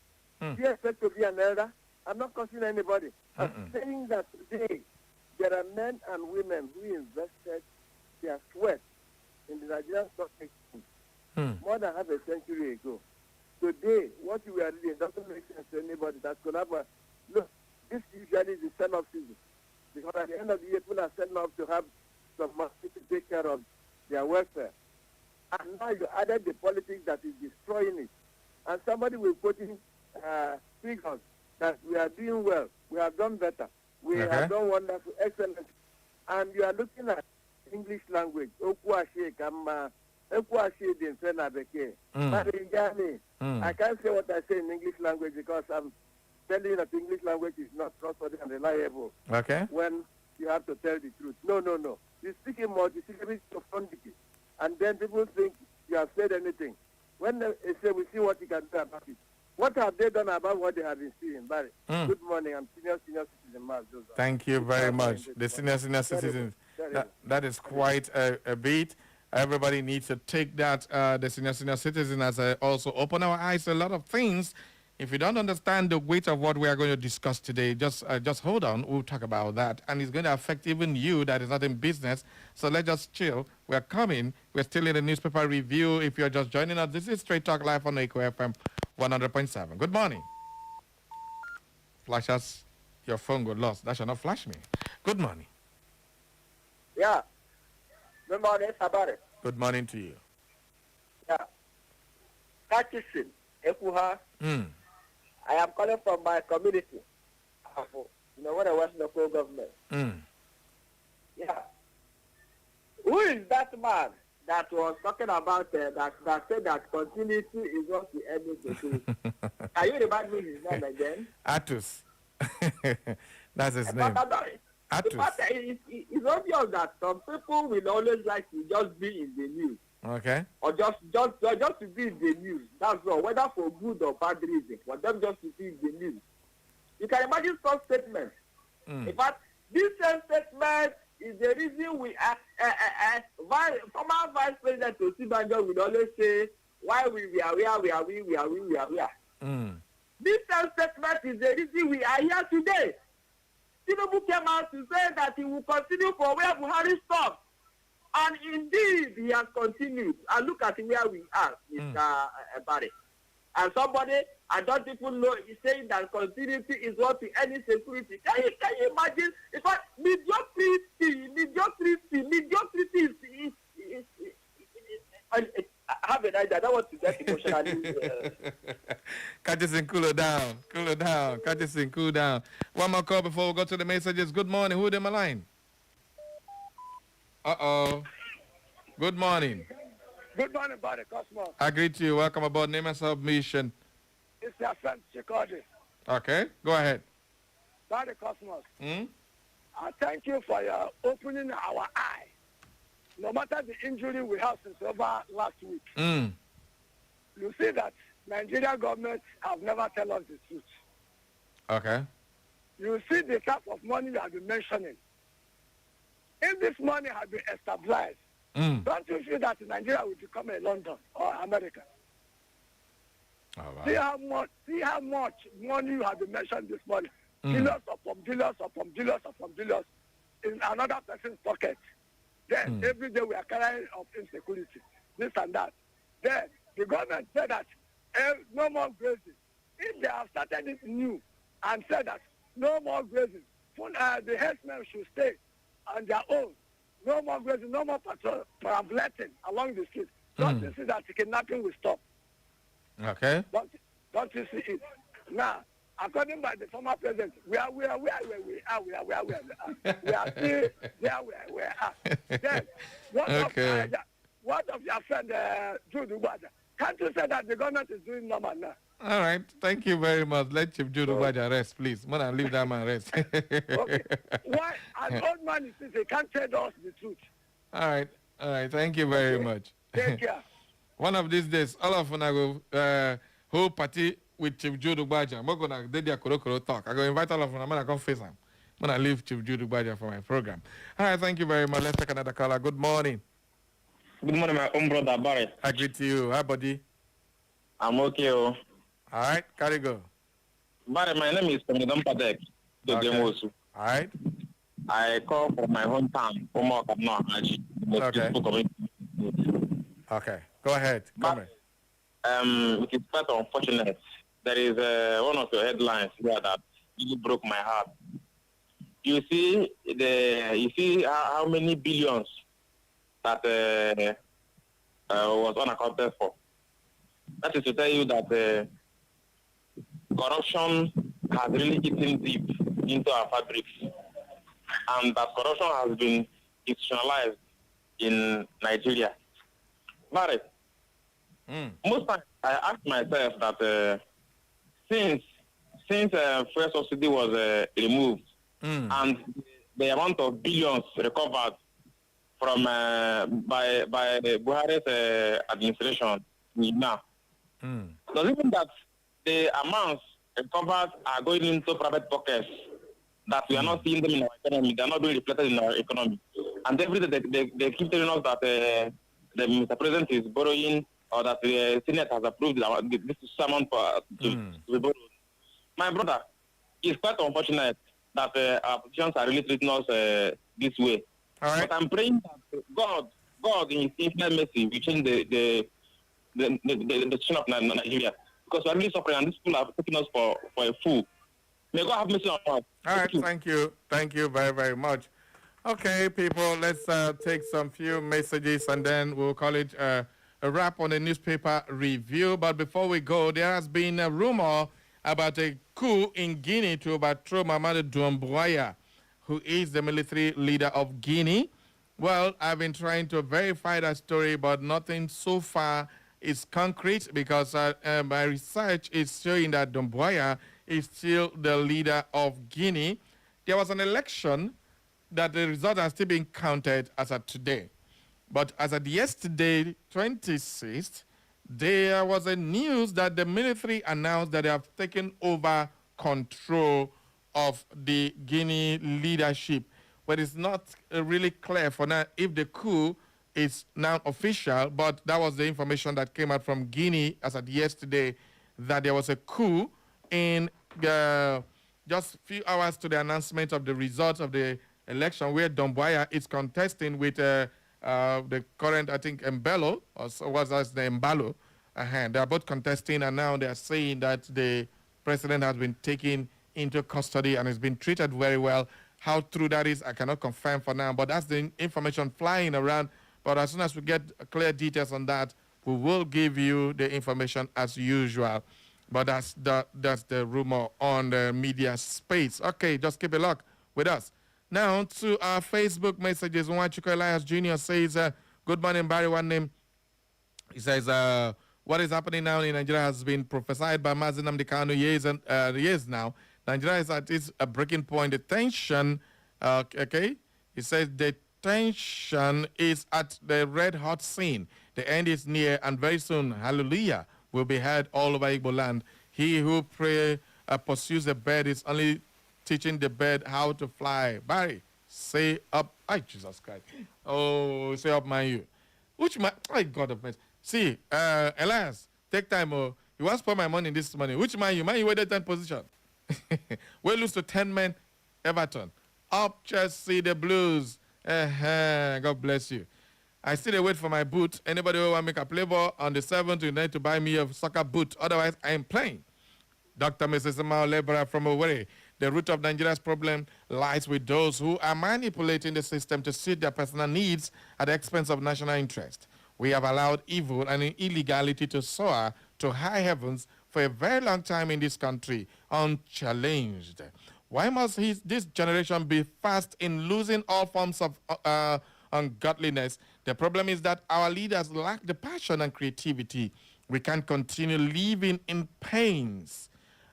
do you expect to be an elder? I'm not cursing anybody. I'm saying that today there are men and women who invested their sweat in the Nigerian stock exchange more than half a century ago. Today, what you are reading doesn't make sense to anybody. That's going to happen. Look, this usually is the send-off season. Because at the end of the year, people are sending off to have some money to take care of their welfare. And now you added the politics that is destroying it. And somebody will put in figures that we are doing well, we have done better, we have done wonderful, excellent. And you are looking at English language. I can't say what I say in English language because I'm telling you that English language is not trustworthy and reliable. Okay. When you have to tell the truth. No. You speak in multi-syllable profundity. And then people think you have said anything. When they say, we see what you can do about it. What have they done about what they have been seeing? Barry, good morning. I'm senior citizen Mark Joseph. Thank you very much. The senior citizens. That is quite a beat. Everybody needs to take that, the senior citizen, as also open our eyes to a lot of things. If you don't understand the weight of what we are going to discuss today, just hold on. We'll talk about that. And it's going to affect even you that is not in business. So let's just chill. We're coming. We're still in the newspaper review. If you're just joining us, this is Straight Talk Live on Echo FM 100.7. Good morning. Flash us. Your phone got lost. That should not flash me. Good morning. Yeah. Good morning, Sabari. Good morning to you. Yeah. Catchison, Ekuha. I am calling from my community. When I was in the full government. Yeah. Who is that man that was talking about that said that continuity is what the enemy do? Can you remind me his name again? Atus. That's his name. Atus. It's obvious that some people will always like to just be in the news. Okay. Or just to be in the news. That's all. Whether for good or bad reason. For them just to be in the news. You can imagine some statements. In fact, this same statement is the reason we former Vice President Osibanjo will always say why we are where we are. This same statement is the reason we are here today. Tinubu came out to say that he will continue for where Buhari stopped. And indeed, he has continued. And look at where we are, Mr. Barry. And somebody, I don't even know, is saying that continuity is what to any security. Can you imagine? In fact, mediocrity is I have an idea. I don't want to get emotional. Catchison, cool down. Catchison, cool down. One more call before we go to the messages. Good morning. Who them a line? Uh-oh. Good morning. Good morning, Barry Cosmos. I greet you. Welcome aboard. Name and submission. It's your friend, Chicago. Okay, go ahead. Barry Cosmos. I thank you for your opening our eye. No matter the injury we have since over last week, you see that Nigerian government have never tell us the truth. Okay. You see the type of money you have been mentioning. If this money had been established, don't you feel that Nigeria will become a London or America? All right. See how much money you have been mentioned this morning. Dealers upon dealers in another person's pocket. Then every day we are carrying of insecurity, this and that. Then the government said that no more grazing. If they have started it new and said that no more grazing, the herdsmen should stay on their own. No more grazing, no more parabolating along the street. Don't you see that the kidnapping will stop? Okay. Don't you see it? Now, according by the former president, we are where we are. We are still where we are. Then, what of your friend Jude Ubaja? Can't you say that the government is doing normal now? All right. Thank you very much. Let Chief Jude Ubaja rest, please. More than leave that man rest. Okay. Why? An old man is he can't tell us the truth. All right. All right, thank you very much. Take care. One of these days, all of them I go whole party with Chief Jude Ugbaja. I'm gonna do their koro talk. I go invite all of them. I'm gonna come face them. I'm gonna leave Chief Jude Ugbaja for my program. All right, thank you very much. Let's take another caller. Good morning. Good morning, my own brother Barry. I greet you. Hi, buddy. I'm okay. Oh. All right, carry go. Barry, my name is Komodon Padek. Okay. All right. I call from my hometown, Omo Kapno, Okay. Okay, go ahead. Come in. It is quite unfortunate. There is one of your headlines here that really broke my heart. You see how many billions that was unaccounted for. That is to tell you that corruption has really eaten deep into our fabrics, and that corruption has been institutionalized in Nigeria. But most times I ask myself that since fuel subsidy was removed and the amount of billions recovered from by Buhari's administration now, does it mean that the amounts recovered are going into private pockets, that we are not seeing them in our economy, they are not being reflected in our economy? And every day they keep telling us that the Mr. President is borrowing, or that the Senate has approved this amount to be borrowed. My brother, it's quite unfortunate that our politicians are really treating us this way. All right. But I'm praying that God in His infinite mercy will change the situation of Nigeria, because we are really suffering, and these people are taking us for a fool. May God have mercy on us. All right, thank you. Thank you very, very much. Okay, people, let's take some few messages and then we'll call it a wrap on the newspaper review. But before we go, there has been a rumor about a coup in Guinea to overthrow Mamadou Doumbouya, who is the military leader of Guinea. Well, I've been trying to verify that story, but nothing so far is concrete, because my research is showing that Doumbouya is still the leader of Guinea. There was an election that the results are still being counted as of today. But as of yesterday, 26th, there was a news that the military announced that they have taken over control of the Guinea leadership. But it's not really clear for now if the coup is now official, but that was the information that came out from Guinea as of yesterday, that there was a coup in just a few hours to the announcement of the results of the election, where Doumbouya is contesting with the current, I think, Embalo, or so was as the Embalo. They are both contesting, and now they are saying that the president has been taken into custody and has been treated very well. How true that is, I cannot confirm for now, but that's the information flying around. But as soon as we get clear details on that, we will give you the information as usual. But that's the rumor on the media space. Okay, just keep a look with us. Now to our Facebook messages. Nwachukwu Elias Jr. says, good morning, Barry. One name. He says, what is happening now in Nigeria has been prophesied by Mazi Nnamdi Kanu years now. Nigeria is at its breaking point. The tension, okay? He says the tension is at the red hot scene. The end is near, and very soon, hallelujah, will be heard all over Igbo land. He who pursues the bird is only teaching the bird how to fly. Barry, say up. Ay, Jesus Christ. Oh, say up, man, you. Which man? My God of mercy. See, Elias, take time. Oh, you want to put my money in this money. Which man you? Man, you waited 10 position. We lose to 10 men. Everton. Up, Chelsea, the Blues. God bless you. I still wait for my boot. Anybody who want to make a play ball on the 7th, you need to buy me a soccer boot. Otherwise, I am playing. Dr. Mrs. Mao Lebra from Owerri. The root of Nigeria's problem lies with those who are manipulating the system to suit their personal needs at the expense of national interest. We have allowed evil and illegality to soar to high heavens for a very long time in this country, unchallenged. Why must this generation be fast in losing all forms of ungodliness? The problem is that our leaders lack the passion and creativity. We can't continue living in pains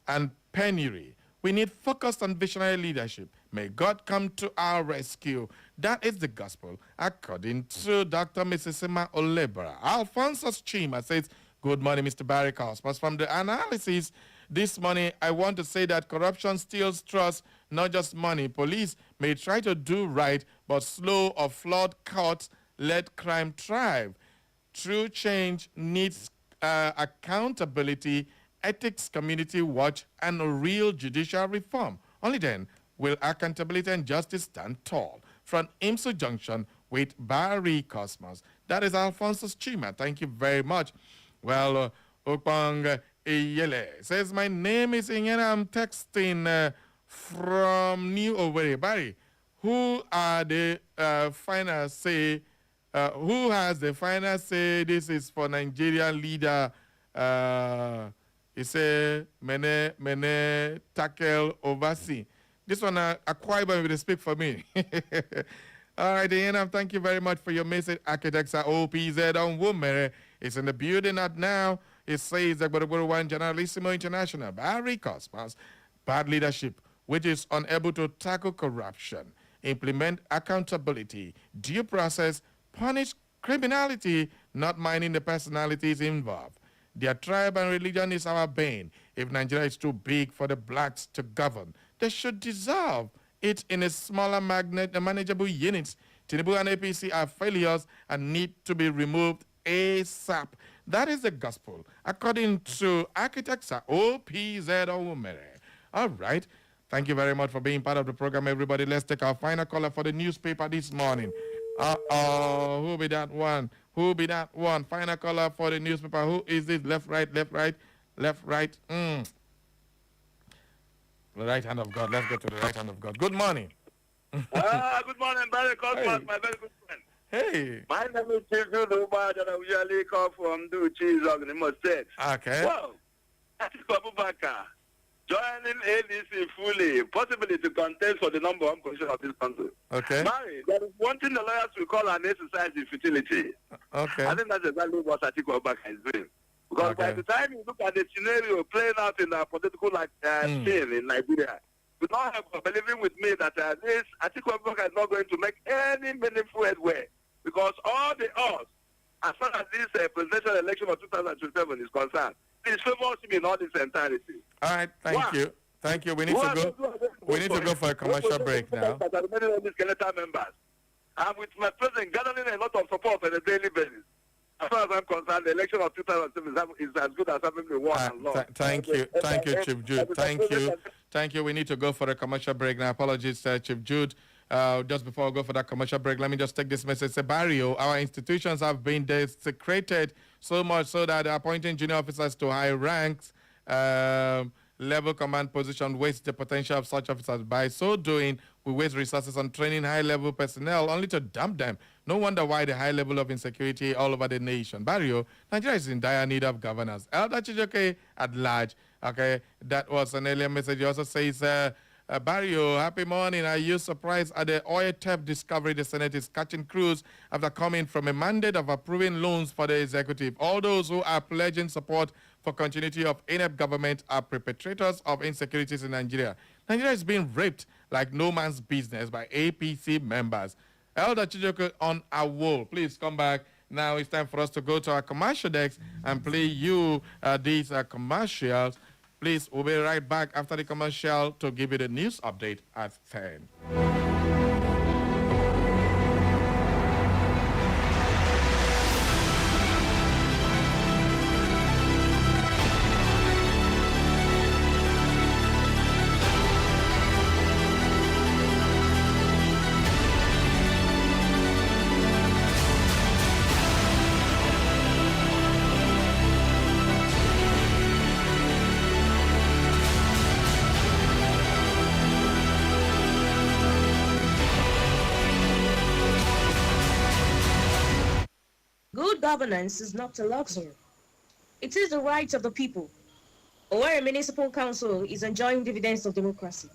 and penury. We need focused and visionary leadership. May God come to our rescue. That is the gospel according to Dr. Mrs. Olebra. Alphonsus Chima says, good morning, Mr. Barry Cosmos. From the analysis this morning, I want to say that corruption steals trust, not just money. Police may try to do right, but slow or flawed courts let crime thrive. True change needs accountability, ethics, community watch, and real judicial reform. Only then will accountability and justice stand tall. From IMSU Junction with Barry Cosmos. That is Alphonsus Chima. Thank you very much. Well, Okpang Iyele says, my name is Ingena. I'm texting from New Owerri. Barry, who are the final say? Who has the final say? This is for Nigerian leader. He said, Mene Takel Ovasi. This one, Akwa will speak for me. All right, Ian, thank you very much for your message. Architects at OPZ on Women is in the building at now. It says that one Generalissimo International, Barry Cosmos, bad leadership, which is unable to tackle corruption, implement accountability, due process, punish criminality, not minding the personalities involved. Their tribe and religion is our bane. If Nigeria is too big for the blacks to govern, they should dissolve it in a smaller manageable units. Tinubu and APC are failures and need to be removed ASAP. That is the gospel, according to architects at OPZ Omere. All right. Thank you very much for being part of the program, everybody. Let's take our final caller for the newspaper this morning. Who be that one? Who be that one? Final caller for the newspaper. Who is this? Left, right, left, right, left, right. The right hand of God. Let's go to the right hand of God. Good morning. Good morning, Barry Cosmos, Hey. my very good friend. Hey. My name is Chief Duba, and I usually call from Duchi, Imo State. Okay. Well, Atiku Abubakar joining ADC fully, possibly to contest for the number one position of this country. Okay. Barry, there is one thing the lawyers will call an exercise in futility. Okay. I think that's exactly what Atiku Abubakar is doing. Because by the time you look at the scenario playing out in the political scene in Nigeria, you now have believing with me that this Atiku Abubakar is not going to make any meaningful headway. Because all the odds, as far as this presidential election of 2027 is concerned, it favors him in all its entirety. All right. Thank you. Thank you. We need to go. We need to go for a commercial break now. That are many of these skeletal members. And with my president gathering a lot of support on a daily basis. As far as I'm concerned, the election of 2007 is as good as having been won and lost. Thank you. Thank you, Chief Jude. Thank you. Thank you. We need to go for a commercial break now. Apologies, Chief Jude. Just before I go for that commercial break, let me just take this message. Say, Barrio, our institutions have been desecrated so much so that appointing junior officers to high ranks, level command position wastes the potential of such officers. By so doing, we waste resources on training high-level personnel only to dump them. No wonder why the high level of insecurity all over the nation. Barrio, Nigeria is in dire need of governors. Elder Chijoke at large. Okay, that was an earlier message. He also says, Barrio, happy morning. Are you surprised at the oil theft discovery the Senate is catching crews after coming from a mandate of approving loans for the executive? All those who are pledging support for continuity of inept government are perpetrators of insecurities in Nigeria. Nigeria is being raped like no man's business by APC members. Elder Chijoke on our wall. Please come back. Now it's time for us to go to our commercial decks and play you these commercials. Please, we'll be right back after the commercial to give you the news update at 10. Good governance is not a luxury. It is the right of the people. Owerri Municipal Council is enjoying dividends of democracy.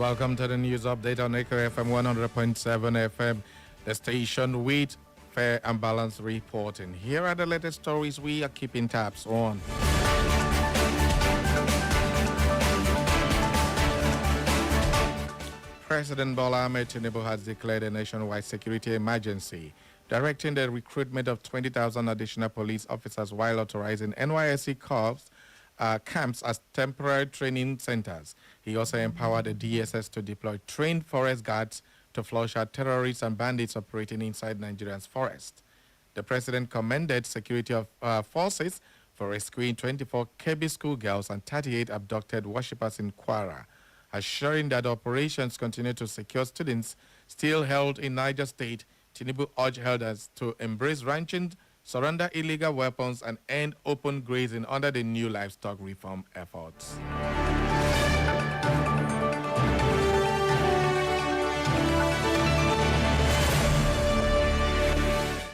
Welcome to the news update on Echo FM 100.7 FM, the station with fair and balanced reporting. Here are the latest stories we are keeping tabs on. President Bola Ahmed Tinubu has declared a nationwide security emergency, directing the recruitment of 20,000 additional police officers while authorizing NYSC corps camps as temporary training centers. He also empowered the DSS to deploy trained forest guards to flush out terrorists and bandits operating inside Nigeria's forest. The president commended security of forces for rescuing 24 Kebbi schoolgirls and 38 abducted worshippers in Kwara, assuring that operations continue to secure students still held in Niger State. Tinubu urged elders to embrace ranching, surrender illegal weapons, and end open grazing under the new livestock reform efforts.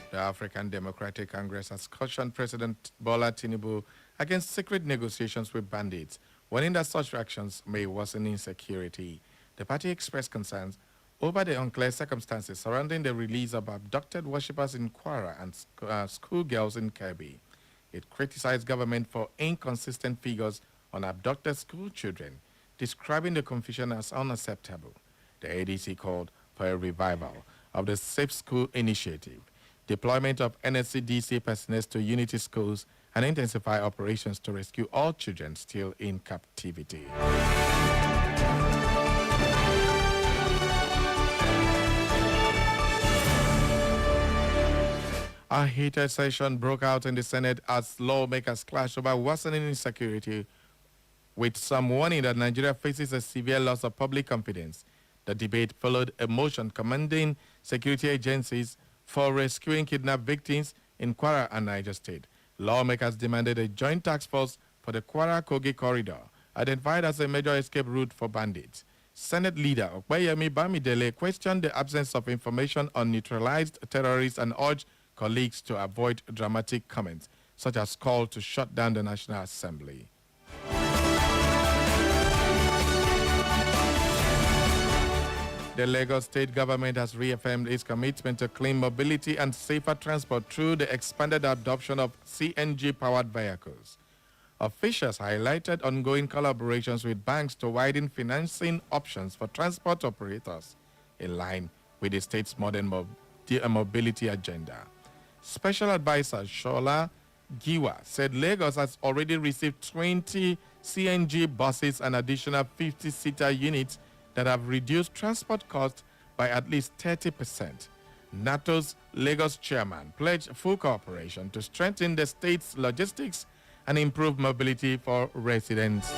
The African Democratic Congress has cautioned President Bola Tinubu against secret negotiations with bandits, warning that such actions may worsen insecurity. The party expressed concerns over the unclear circumstances surrounding the release of abducted worshippers in Kwara and schoolgirls in Kebbi. It criticized government for inconsistent figures on abducted school children, describing the confusion as unacceptable. The ADC called for a revival of the Safe School Initiative, deployment of NSCDC personnel to Unity schools, and intensify operations to rescue all children still in captivity. A heated session broke out in the Senate as lawmakers clashed over worsening insecurity, with some warning that Nigeria faces a severe loss of public confidence. The debate followed a motion commending security agencies for rescuing kidnapped victims in Kwara and Niger State. Lawmakers demanded a joint task force for the Kwara-Kogi corridor, identified as a major escape route for bandits. Senate leader Okpeyemi Bamidele questioned the absence of information on neutralized terrorists and urged colleagues to avoid dramatic comments, such as call to shut down the National Assembly. The Lagos state government has reaffirmed its commitment to clean mobility and safer transport through the expanded adoption of CNG-powered vehicles. Officials highlighted ongoing collaborations with banks to widen financing options for transport operators, in line with the state's modern mobility agenda. Special advisor Shola Giwa said Lagos has already received 20 CNG buses and additional 50-seater units that have reduced transport costs by at least 30%. NATO's Lagos chairman pledged full cooperation to strengthen the state's logistics and improve mobility for residents.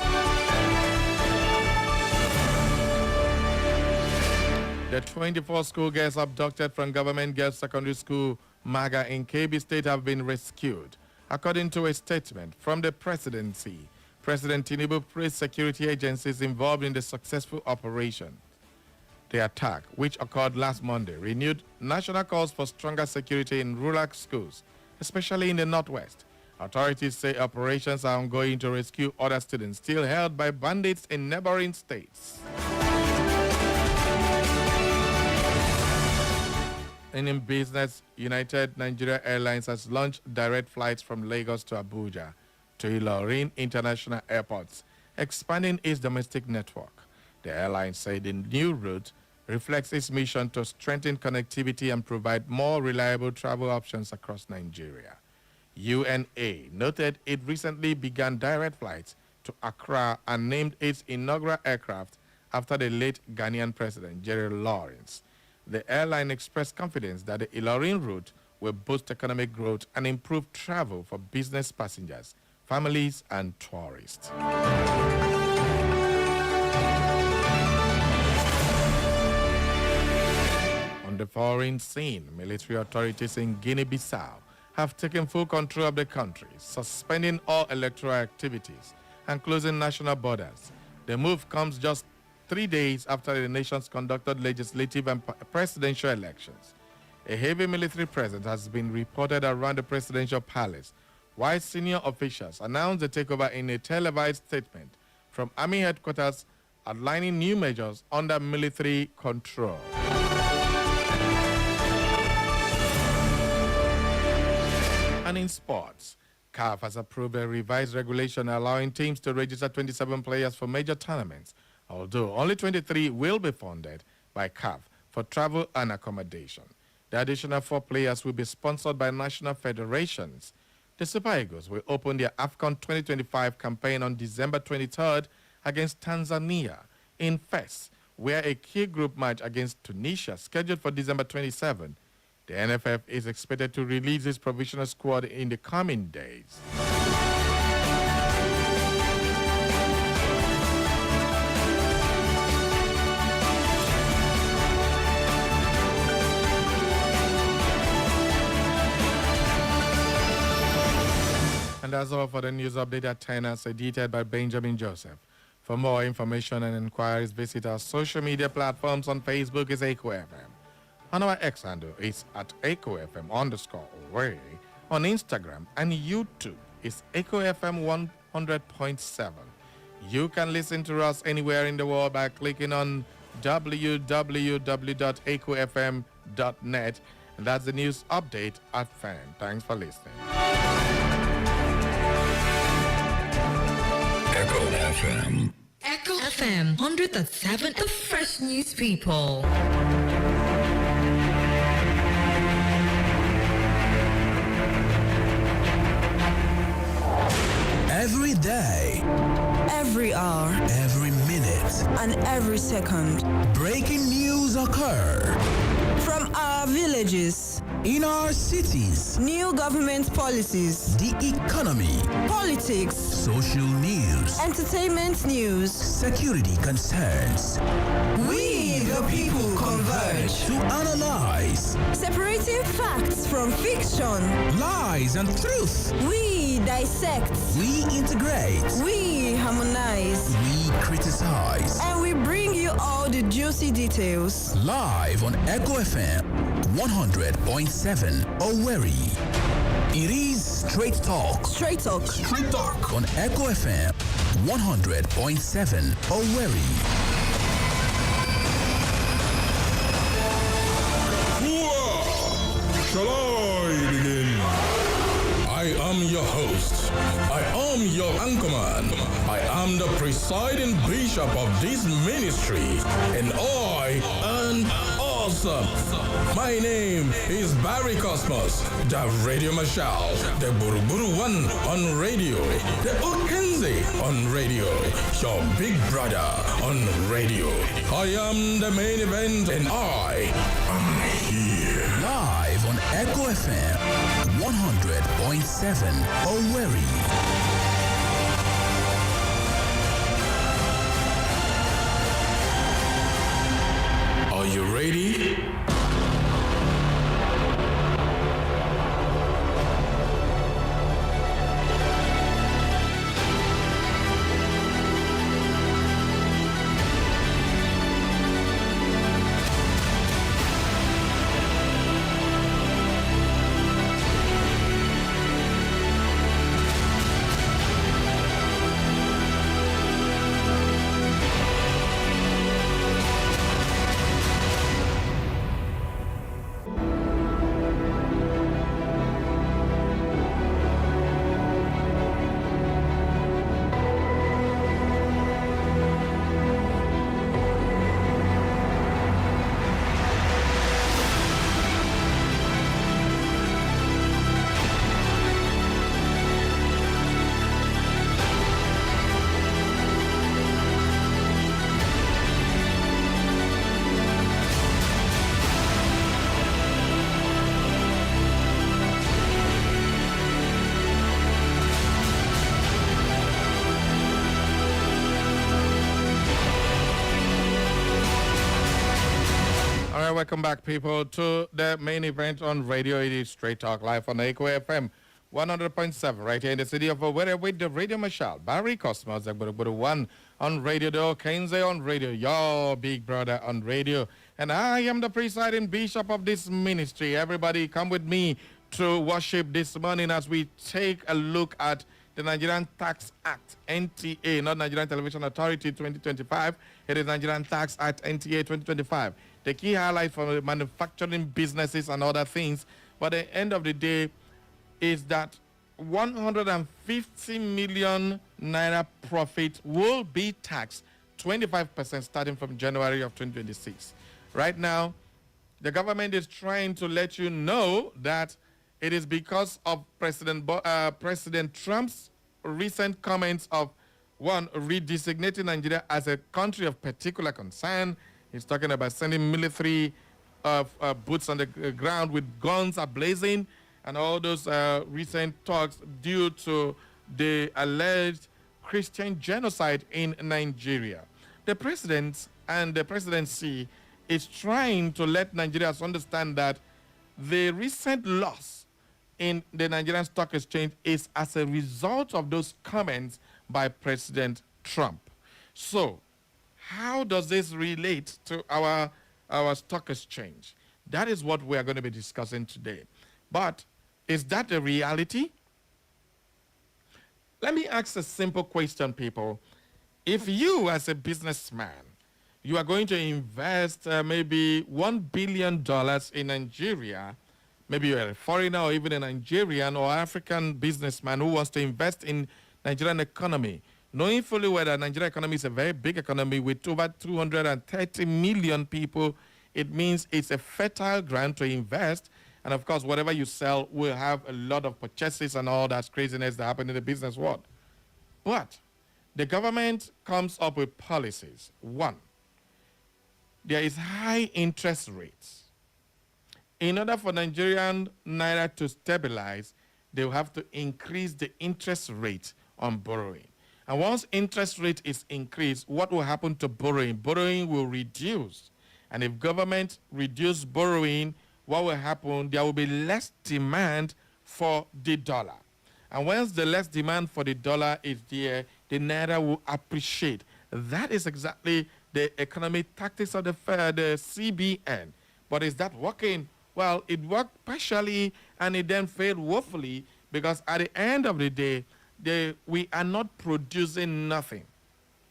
The 24 schoolgirls abducted from Government Girls Secondary School Maga in Kebbi State have been rescued. According to a statement from the presidency, President Tinubu praised security agencies involved in the successful operation. The attack, which occurred last Monday, renewed national calls for stronger security in rural schools, especially in the Northwest. Authorities say operations are ongoing to rescue other students still held by bandits in neighboring states. And in business, United Nigeria Airlines has launched direct flights from Lagos to Abuja to Ilorin International Airports, expanding its domestic network. The airline said the new route reflects its mission to strengthen connectivity and provide more reliable travel options across Nigeria. UNA noted it recently began direct flights to Accra and named its inaugural aircraft after the late Ghanaian president, Jerry Lawrence. The airline expressed confidence that the Ilorin route will boost economic growth and improve travel for business passengers, families, and tourists. On the foreign scene, military authorities in Guinea-Bissau have taken full control of the country, suspending all electoral activities and closing national borders. The move comes just 3 days after the nation's conducted legislative and presidential elections. A heavy military presence has been reported around the presidential palace, while senior officials announced the takeover in a televised statement from Army headquarters outlining new measures under military control. And in sports, CAF has approved a revised regulation allowing teams to register 27 players for major tournaments, although only 23 will be funded by CAF for travel and accommodation. The additional 4 players will be sponsored by national federations. The Super Eagles will open their AFCON 2025 campaign on December 23rd against Tanzania in Fes, where a key group match against Tunisia scheduled for December 27. The NFF is expected to release its provisional squad in the coming days. And that's all for the news update at 10 as edited by Benjamin Joseph. For more information and inquiries, visit our social media platforms. On Facebook is Echo FM. On our X handle is at EchoFM_Owerri. On Instagram and YouTube is Echo FM 100.7. You can listen to us anywhere in the world by clicking on www.echofm.net. And that's the news update at 10. Thanks for listening. Echo FM. Echo FM 100.7, the fresh news people. Every day, Every hour every minute, and every second. breaking news occur From our villages, in our cities, new government policies, the economy, politics, social news, entertainment news. security concerns. We, the people, converge. To analyze Separating facts from fiction. lies and truth, We dissect. we integrate, We harmonize. we criticize. And we bring you all the juicy details. Live on Echo FM 100.7 Owerri. It is Straight Talk. Straight talk. Straight Talk on Echo FM 100.7 Owerri. Shall I begin? I am your host. I am your anchorman. I am the presiding bishop of this ministry. And I am awesome. My name is Barry Cosmos, the Radio Marshal, the Buruburu One on radio, the Okenze on radio, your big brother on radio. I am the main event and I am here. Live on Echo FM 100.7 Owerri. Are you ready? Welcome back, people, to the main event on radio. It is Straight Talk live on Echo FM 100.7 right here in the city of Owerri with the Radio Marshal, Barry Cosmos, the One on radio, the Okenze on radio, your big brother on radio. And I am the presiding bishop of this ministry. Everybody come with me to worship this morning as we take a look at the Nigerian Tax Act, NTA, not Nigerian Television Authority 2025. It is Nigerian Tax Act, NTA 2025. The key highlight for the manufacturing businesses and other things, but at the end of the day, is that 150 million naira profit will be taxed 25% starting from January of 2026. Right now, the government is trying to let you know that it is because of President Trump's recent comments of, one, redesignating Nigeria as a country of particular concern. He's talking about sending military boots on the ground with guns ablazing, and all those recent talks due to the alleged Christian genocide in Nigeria. The president and the presidency is trying to let Nigerians understand that the recent loss in the Nigerian Stock Exchange is as a result of those comments by President Trump. So, how does this relate to our stock exchange? That is what we are going to be discussing today. But is that a reality? Let me ask a simple question, people. If you, as a businessman, you are going to invest maybe $1 billion in Nigeria, maybe you're a foreigner or even a Nigerian or African businessman who wants to invest in Nigerian economy, knowing fully well that Nigerian economy is a very big economy with over 230 million people, it means it's a fertile ground to invest. And of course, whatever you sell will have a lot of purchases and all that craziness that happen in the business world. But the government comes up with policies. One, there is high interest rates. In order for Nigerian naira to stabilize, they will have to increase the interest rate on borrowing. And once interest rate is increased, what will happen to borrowing? Borrowing will reduce. And if government reduce borrowing, what will happen? There will be less demand for the dollar. And once the less demand for the dollar is there, the naira will appreciate. That is exactly the economic tactics of the CBN. But is that working? Well, it worked partially and it then failed woefully, because at the end of the day, we are not producing nothing.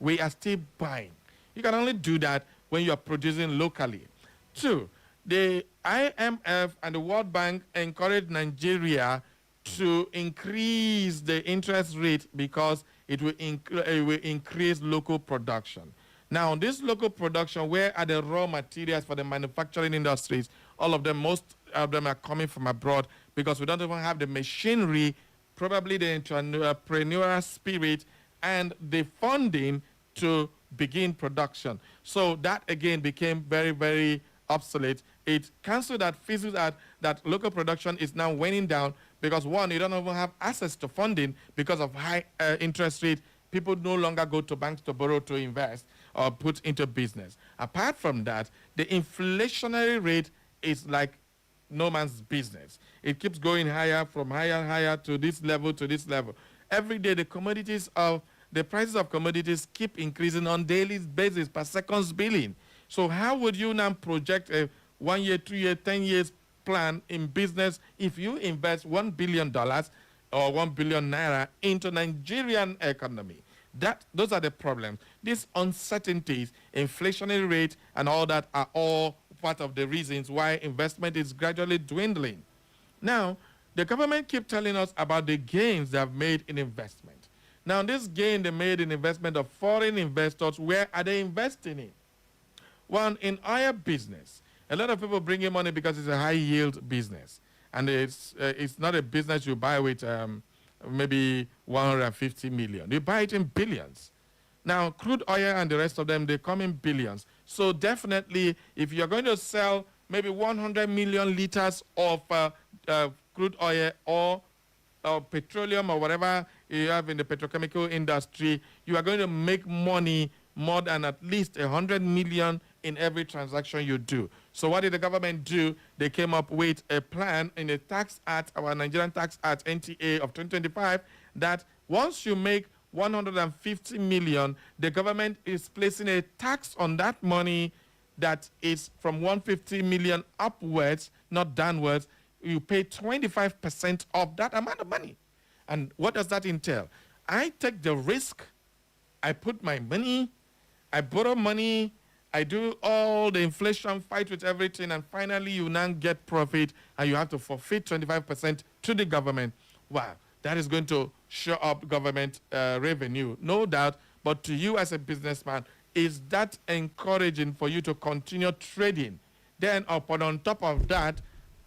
We are still buying. You can only do that when you are producing locally. Two, the IMF and the World Bank encourage Nigeria to increase the interest rate because it will increase local production. Now, this local production, where are the raw materials for the manufacturing industries? All of them, most of them are coming from abroad because we don't even have the machinery, probably the entrepreneurial spirit, and the funding to begin production. So that, again, became very, very obsolete. It canceled that, fizzled out, that local production is now waning down because, one, you don't even have access to funding because of high interest rate. People no longer go to banks to borrow to invest or put into business. Apart from that, the inflationary rate is like no man's business. It keeps going higher, from higher and higher to this level to this level. Every day, the prices of commodities keep increasing on daily basis per seconds billing. So how would you now project a 1 year, 2 year, 10 years plan in business if you invest $1 billion or 1 billion naira into Nigerian economy? Those are the problems. These uncertainties, inflationary rate, and all that are all part of the reasons why investment is gradually dwindling. Now, the government keep telling us about the gains they have made in investment. Now, this gain they made in investment of foreign investors, where are they investing in? One, in oil business. A lot of people bring in money because it's a high-yield business. And it's not a business you buy with maybe 150 million. You buy it in billions. Now, crude oil and the rest of them, they come in billions. So definitely, if you're going to sell maybe 100 million liters of crude oil or petroleum or whatever you have in the petrochemical industry, you are going to make money more than at least 100 million in every transaction you do. So what did the government do? They came up with a plan in the Tax Act, our Nigerian Tax Act, NTA of 2025, that once you make 150 million, the government is placing a tax on that money that is from 150 million upwards, not downwards. You pay 25% of that amount of money. And what does that entail? I take the risk, I put my money, I borrow money, I do all the inflation fight with everything, and finally you now get profit and you have to forfeit 25% to the government. Wow, that is going to show up government revenue, no doubt. But to you as a businessman, is that encouraging for you to continue trading? Then on top of that,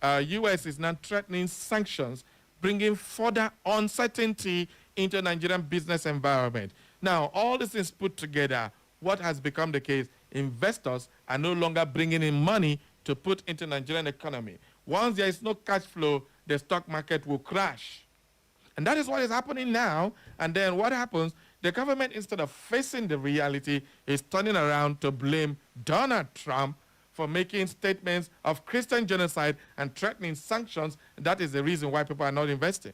U.S. is now threatening sanctions, bringing further uncertainty into Nigerian business environment. Now, all this is put together, what has become the case? Investors are no longer bringing in money to put into Nigerian economy. Once there is no cash flow, the stock market will crash. And that is what is happening now. And then what happens? The government, instead of facing the reality, is turning around to blame Donald Trump for making statements of Christian genocide and threatening sanctions. That is the reason why people are not investing.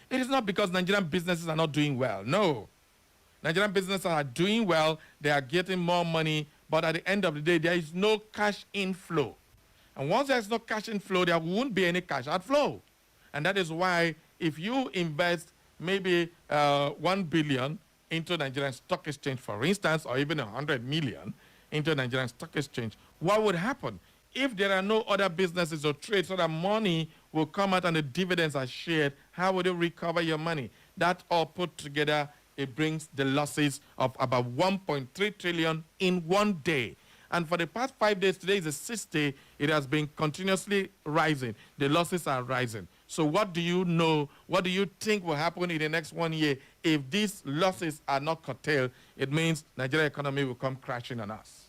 It is not because Nigerian businesses are not doing well. No. Nigerian businesses are doing well. They are getting more money. But at the end of the day, there is no cash inflow. And once there is no cash inflow, there won't be any cash outflow. And that is why if you invest maybe 1 billion into Nigerian Stock Exchange, for instance, or even 100 million into Nigerian Stock Exchange, what would happen? If there are no other businesses or trades so that money will come out and the dividends are shared, how would you recover your money? That all put together, it brings the losses of about 1.3 trillion in one day. And for the past 5 days, today is the 6th day, it has been continuously rising. The losses are rising. So what do you know? What do you think will happen in the next 1 year? If these losses are not curtailed, it means Nigerian economy will come crashing on us.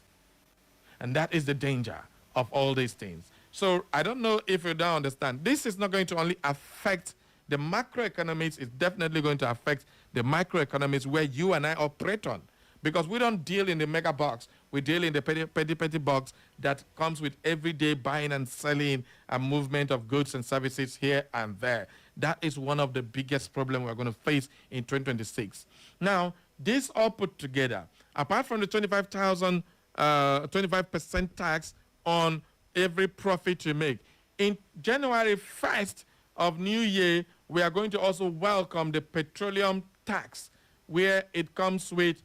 And that is the danger of all these things. So I don't know if you don't understand. This is not going to only affect the macroeconomics, it's definitely going to affect the microeconomics where you and I operate on. Because we don't deal in the mega box. We deal in the petty box that comes with everyday buying and selling and movement of goods and services here and there. That is one of the biggest problems we're going to face in 2026. Now, this all put together, apart from the 25% tax on every profit you make, in January 1st of new year, we are going to also welcome the petroleum tax, where it comes with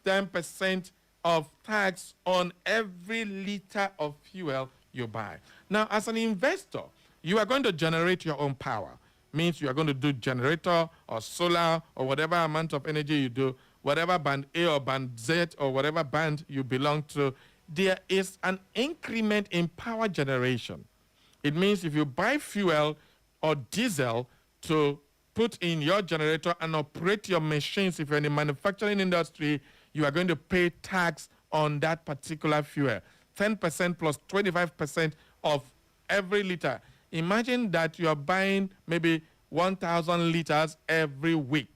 10% of tax on every liter of fuel you buy. Now, as an investor, you are going to generate your own power. Means you are going to do generator or solar or whatever amount of energy you do, whatever band A or band Z or whatever band you belong to, there is an increment in power generation. It means if you buy fuel or diesel to put in your generator and operate your machines, if you're in the manufacturing industry, you are going to pay tax on that particular fuel. 10% plus 25% of every liter. Imagine that you are buying maybe 1,000 liters every week,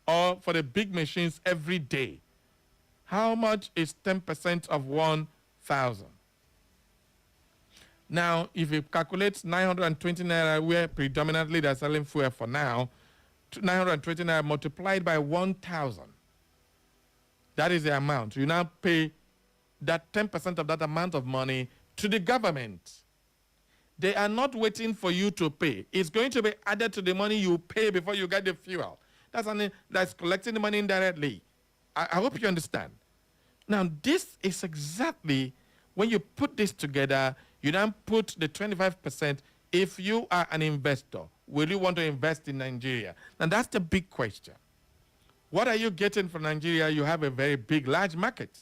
or for the big machines every day. How much is 10% of 1,000? Now, if you calculate 920 naira, where predominantly they're selling fuel for now, 920 naira multiplied by 1,000. That is the amount. You now pay that 10% of that amount of money to the government. They are not waiting for you to pay. It's going to be added to the money you pay before you get the fuel. That's collecting the money indirectly. I hope you understand. Now, this is exactly, when you put this together, you then put the 25%. If you are an investor, will you want to invest in Nigeria? And that's the big question. What are you getting from Nigeria? You have a very big, large market.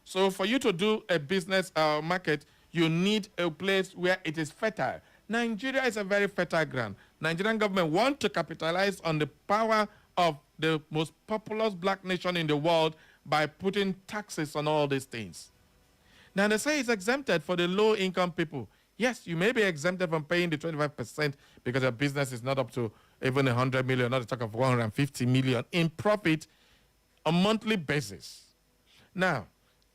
So for you to do a business market, you need a place where it is fertile. Nigeria is a very fertile ground. Nigerian government want to capitalize on the power of the most populous black nation in the world by putting taxes on all these things. Now they say it's exempted for the low-income people. Yes, you may be exempted from paying the 25% because your business is not up to even 100 million, not to talk of 150 million in profit on a monthly basis. Now,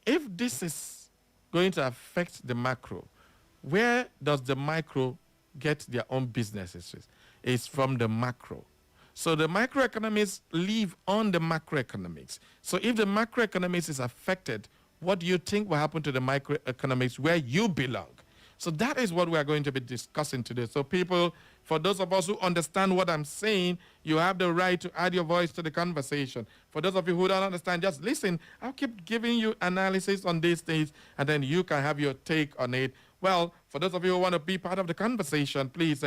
if this is going to affect the macro, where does the micro get their own businesses? It's from the macro. So the microeconomics live on the macroeconomics. So if the macroeconomics is affected, what do you think will happen to the microeconomics where you belong? So that is what we are going to be discussing today. So people, For those of us who understand what I'm saying, you have the right to add your voice to the conversation. For those of you who don't understand, just listen. I'll keep giving you analysis on these things, and then you can have your take on it. Well, for those of you who want to be part of the conversation, please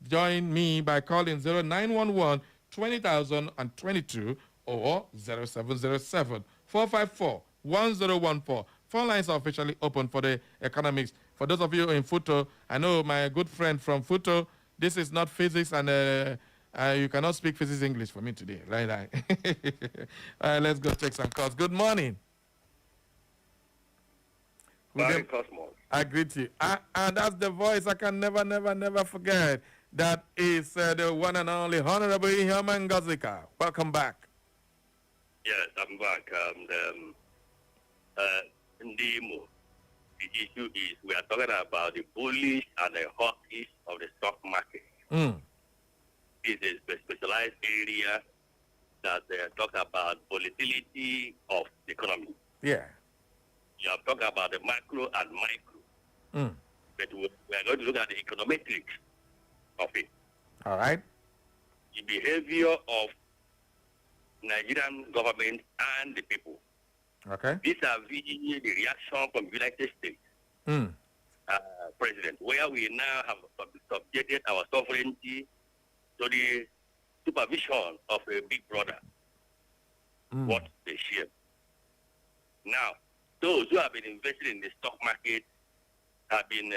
join me by calling 0911 20022 or 0707 454 1014. Phone lines are officially open for the economics. For those of you in Futo, I know my good friend from Futo, this is not physics, and you cannot speak physics English for me today, right? All right, let's go take some calls. Good morning. Barry Cosmos. I greet you. And that's the voice I can never forget. That is the one and only Honorable Herman Gazika. Welcome back. Yes, I'm back. Ndimo, the issue is we are talking about the bullish and the hawkish of the stock market. It's a specialized area that talks about volatility of the economy. Yeah. You have talked about the macro and micro. But we are going to look at the econometrics of it. All right. The behavior of Nigerian government and the people. Okay. These are the reaction from the United States president, where we now have subjected our sovereignty to the supervision of a big brother. What they share. Now, those who have been invested in the stock market have been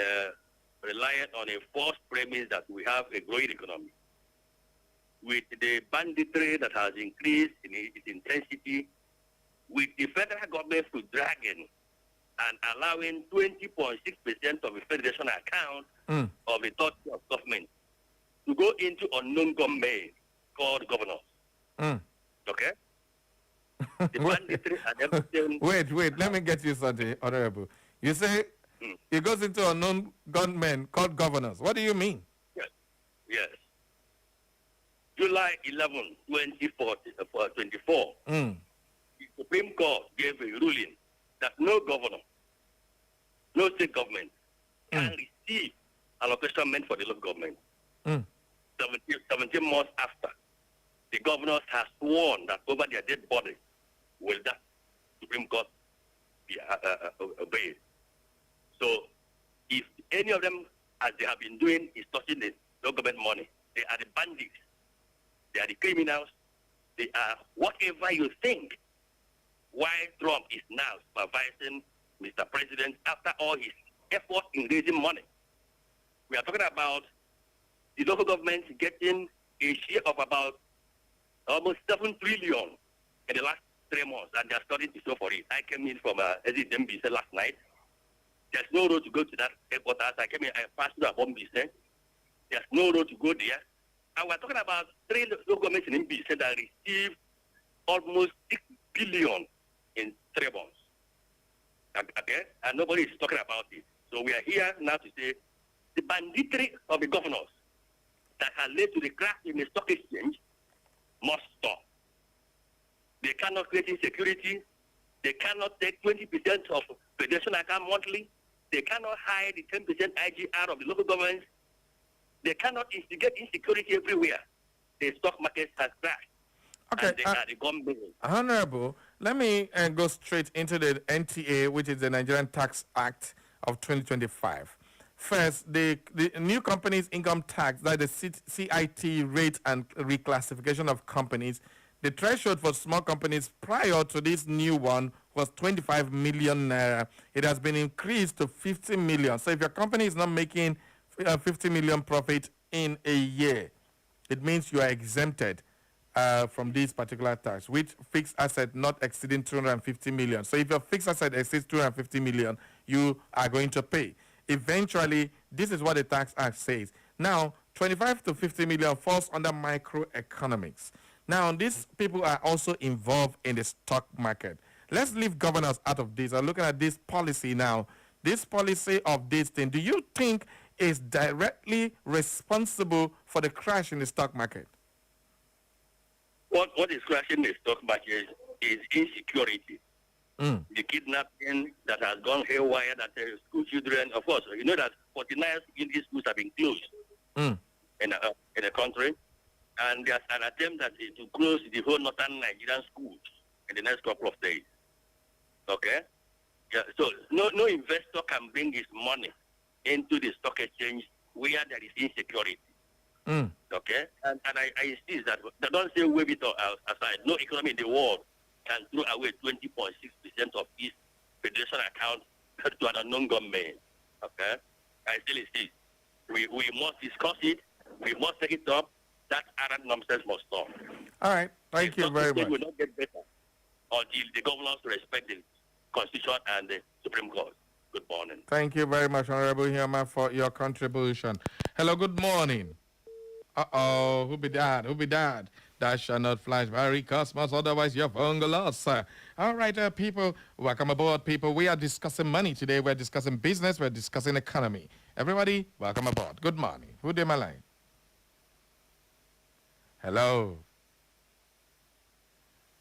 reliant on a false premise that we have a growing economy. With the banditry that has increased in its intensity, with the federal government to dragging and allowing 20.6% of the federation account of the third tier of government to go into unknown government called governors. Okay? The banditry and everything. Wait, let me get you something, Honorable. You say it goes into unknown gunmen called governors. What do you mean? Yes. July 11, 2024, the Supreme Court gave a ruling that no governor, no state government can receive allocation meant for the local government. 17 months after, the governors have sworn that over their dead body will that Supreme Court be obeyed. So, if any of them, as they have been doing, is touching the government money, they are the bandits, they are the criminals, they are whatever you think. Why Trump is now supervising Mr. President after all his effort in raising money. We are talking about the local government getting a share of about almost 7 trillion in the last 3 months, and they are starting to show for it. I came in from SDMB last night. There's no road to go to that headquarters. I came in, I passed through a bomb. There's no road to go there. And we're talking about 3 local governments in MBC that received almost 6 billion in 3 months. Okay? And nobody is talking about it. So we are here now to say the banditry of the governors that has led to the crash in the stock exchange must stop. They cannot create insecurity. They cannot take 20% of federation account monthly. They cannot hide the 10% IGR of the local governments. They cannot instigate insecurity everywhere. The stock market has crashed. Okay, and they are the government. Honorable, let me go straight into the NTA, which is the Nigerian Tax Act of 2025. First, the new companies income tax, that is the CIT rate and reclassification of companies. The threshold for small companies prior to this new one was 25 million naira. It has been increased to 50 million. So if your company is not making 50 million profit in a year, it means you are exempted from this particular tax, which fixed asset not exceeding 250 million. So if your fixed asset exceeds 250 million, you are going to pay. Eventually, this is what the Tax Act says. Now, 25 to 50 million falls under microeconomics. Now, these people are also involved in the stock market. Let's leave governors out of this. I'm looking at this policy now. This policy of this thing, do you think is directly responsible for the crash in the stock market? What is crashing the stock market is insecurity. The kidnapping that has gone haywire, that school children, of course, you know that 49 English schools have been closed. in the country. And there's an attempt that is to close the whole northern Nigerian schools in the next couple of days. Okay? Yeah, so no investor can bring his money into the stock exchange where there is insecurity. Okay? And I insist that don't say wave it aside. No economy in the world can throw away 20.6% of its federation account to an unknown government. Okay? I still insist. We must discuss it. We must take it up. That arrant nonsense must stop. All right. Thank you very much. Will not get better until the governors respect the Constitution and the Supreme Court. Good morning. Thank you very much, Honorable Hema, for your contribution. Hello, good morning. Uh-oh, who be that? Who be that? That shall not flash very cosmos, otherwise your phone go lost, sir. All right, people, welcome aboard, people. We are discussing money today. We're discussing business. We're discussing economy. Everybody, welcome aboard. Good morning. Who did my line? Hello.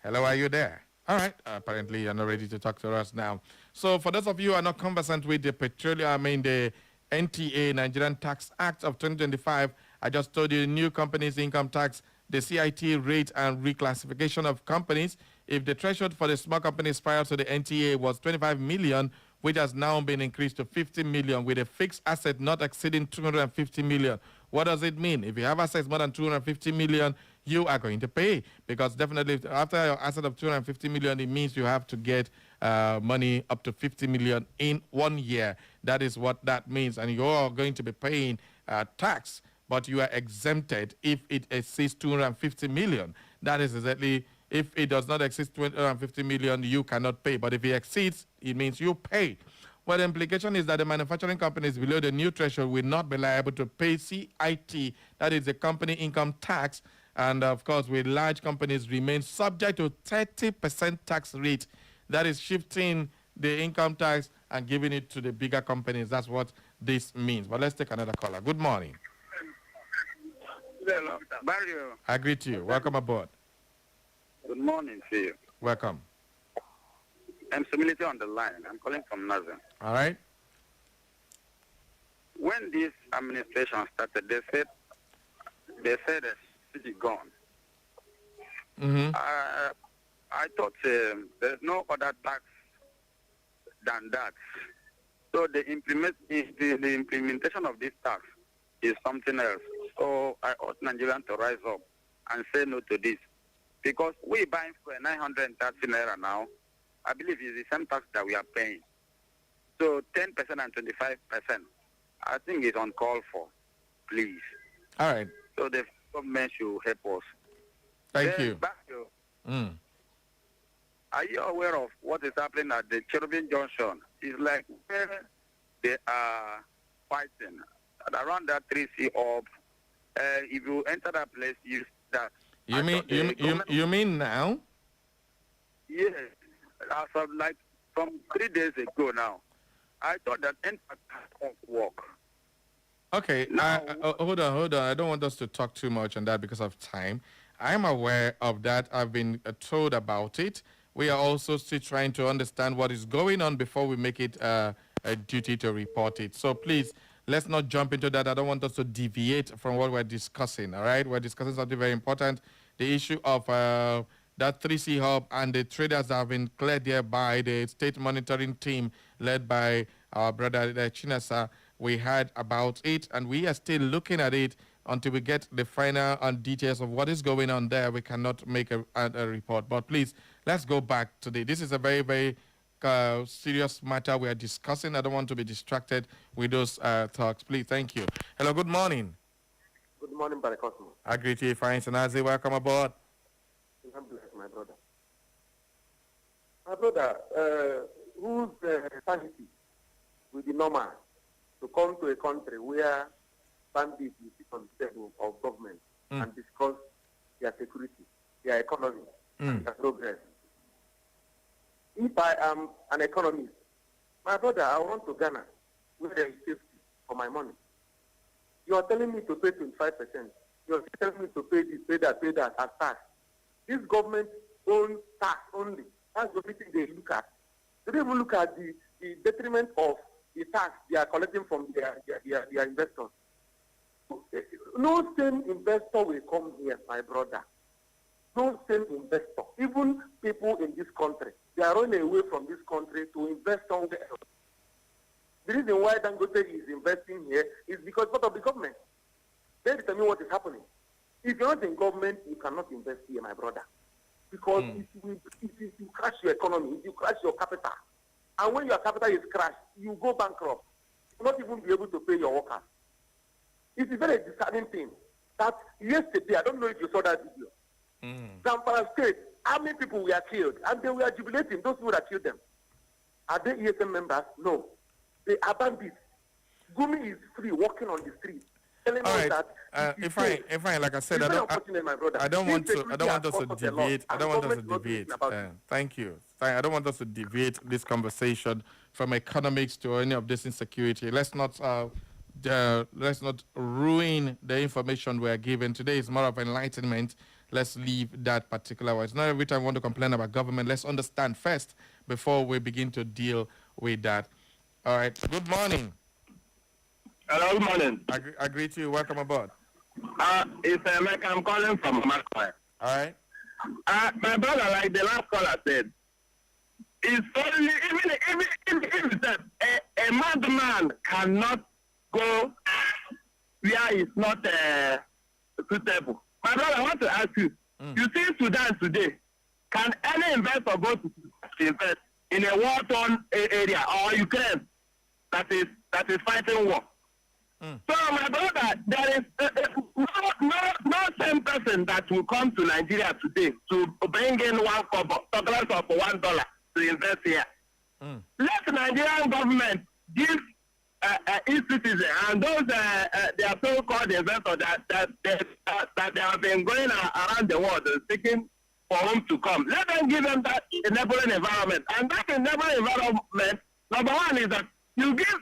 Hello, are you there? All right. Apparently, you're not ready to talk to us now. So, for those of you who are not conversant with the the NTA, Nigerian Tax Act of 2025, I just told you the new companies income tax, the CIT rate and reclassification of companies. If the threshold for the small companies prior to the NTA was 25 million, which has now been increased to 50 million with a fixed asset not exceeding 250 million. What does it mean? If you have assets more than 250 million, you are going to pay, because definitely after your asset of 250 million, it means you have to get money up to 50 million in 1 year. That is what that means. And you're going to be paying tax, but you are exempted if it exceeds 250 million. That is exactly, if it does not exceed 250 million, you cannot pay. But if it exceeds, it means you pay. Well, the implication is that the manufacturing companies below the new threshold will not be liable to pay CIT, that is the company income tax. And of course, with large companies remain subject to 30% tax rate. That is shifting the income tax and giving it to the bigger companies. That's what this means. But let's take another caller. Good morning. Barrio. I greet you. Welcome aboard. Good morning to you. Welcome. I'm Simility on the line. I'm calling from Nazareth. All right. When this administration started, they said the city gone. I thought there's no other tax than that. So the implementation of this tax is something else. So I urge Nigerians to rise up and say no to this. Because we buying for 930 naira now, I believe it's the same tax that we are paying. So 10% and 25%, I think it's uncalled for, please. All right. So the government should help us. Thank you. Are you aware of what is happening at the Cherubim Junction? It's like where they are fighting around that 3C up. If you enter that place, you that. You mean now? Yes. As of like from 3 days ago now, I thought that won't work. Okay, hold on. I don't want us to talk too much on that because of time. I'm aware of that. I've been told about it. We are also still trying to understand what is going on before we make it a duty to report it. So please, let's not jump into that. I don't want us to deviate from what we're discussing, all right? We're discussing something very important, the issue of that 3C hub and the traders that have been cleared there by the state monitoring team led by our brother Chinasa. We heard about it, and we are still looking at it until we get the final details of what is going on there. We cannot make a report. But please, let's go back today. This is a very, very serious matter we are discussing. I don't want to be distracted with those talks. Please, thank you. Hello, good morning. Good morning, Barry Cosmo. I greet you, fine. Sanazi, welcome aboard. I'm blessed, my brother. My brother, whose sanity will be normal to come to a country where bandits will sit on the table of government and discuss their security, their economy, and their progress? If I am an economist, my brother, I want to Ghana where there is safety for my money. You are telling me to pay 25%. You are telling me to pay this, pay that as tax. This government owns tax only. That's the only thing they look at. They don't even look at the detriment of the tax they are collecting from their investors. No sane investor will come here, my brother. No sane investor. Even people in this country, they are running away from this country to invest somewhere else. The reason why Dangote is investing here is because of the government. They determine what is happening. If you're not in government, you cannot invest here, my brother. Because if you crash your economy, if you crash your capital, and when your capital is crashed, you go bankrupt. You will not even be able to pay your workers. It is a very disheartening thing that yesterday, I don't know if you saw that video, Zamfara State, how many people were killed? And they were jubilating, those people that killed them. Are they ESM members? No. They are bandits. Gumi is free, walking on the street. All right. If I, like I said, I don't want us to debate. I don't want us to debate. Thank you. I don't want us to debate this conversation from economics to any of this insecurity. Let's not ruin the information we are given. Today is more of enlightenment. Let's leave that particular one. It's not every time we want to complain about government. Let's understand first before we begin to deal with that. All right. Good morning. Hello, good morning. I greet you. Welcome aboard. It's Mike. I'm calling from Makwa. All right. My brother, like the last caller said, it's only even that a madman cannot go where it's not suitable. My brother, I want to ask you. You see Sudan today. Can any investor go to invest in a war-torn area or Ukraine that is fighting war? So, my brother, there is no same person that will come to Nigeria today to bring in $1 of $1 to invest here. Let the Nigerian government give its citizens and those their so-called investors that they have been going around the world seeking for whom to come. Let them give them that enabling environment. And that enabling environment, number one is that you give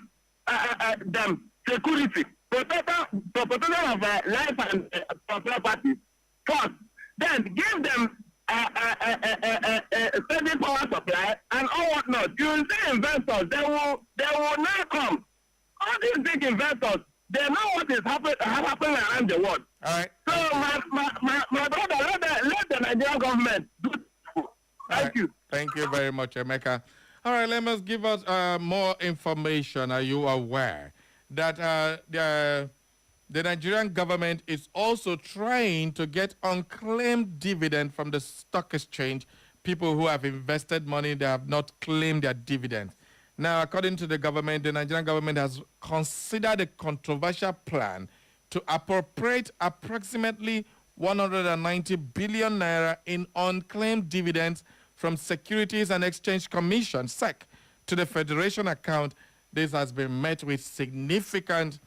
them security, protection of life and property first. Then give them steady power supply and all whatnot. You will see investors, they will not come. All these big investors, they know what is happening around the world. All right. So my brother, let the Nigerian government do it. Thank you. Thank you very much, Emeka. All right, let us give us more information. Are you aware that the Nigerian government is also trying to get unclaimed dividend from the stock exchange, people who have invested money, they have not claimed their dividends. Now, according to the government, the Nigerian government has considered a controversial plan to appropriate approximately 190 billion naira in unclaimed dividends from Securities and Exchange Commission, SEC, to the Federation account. This has been met with significant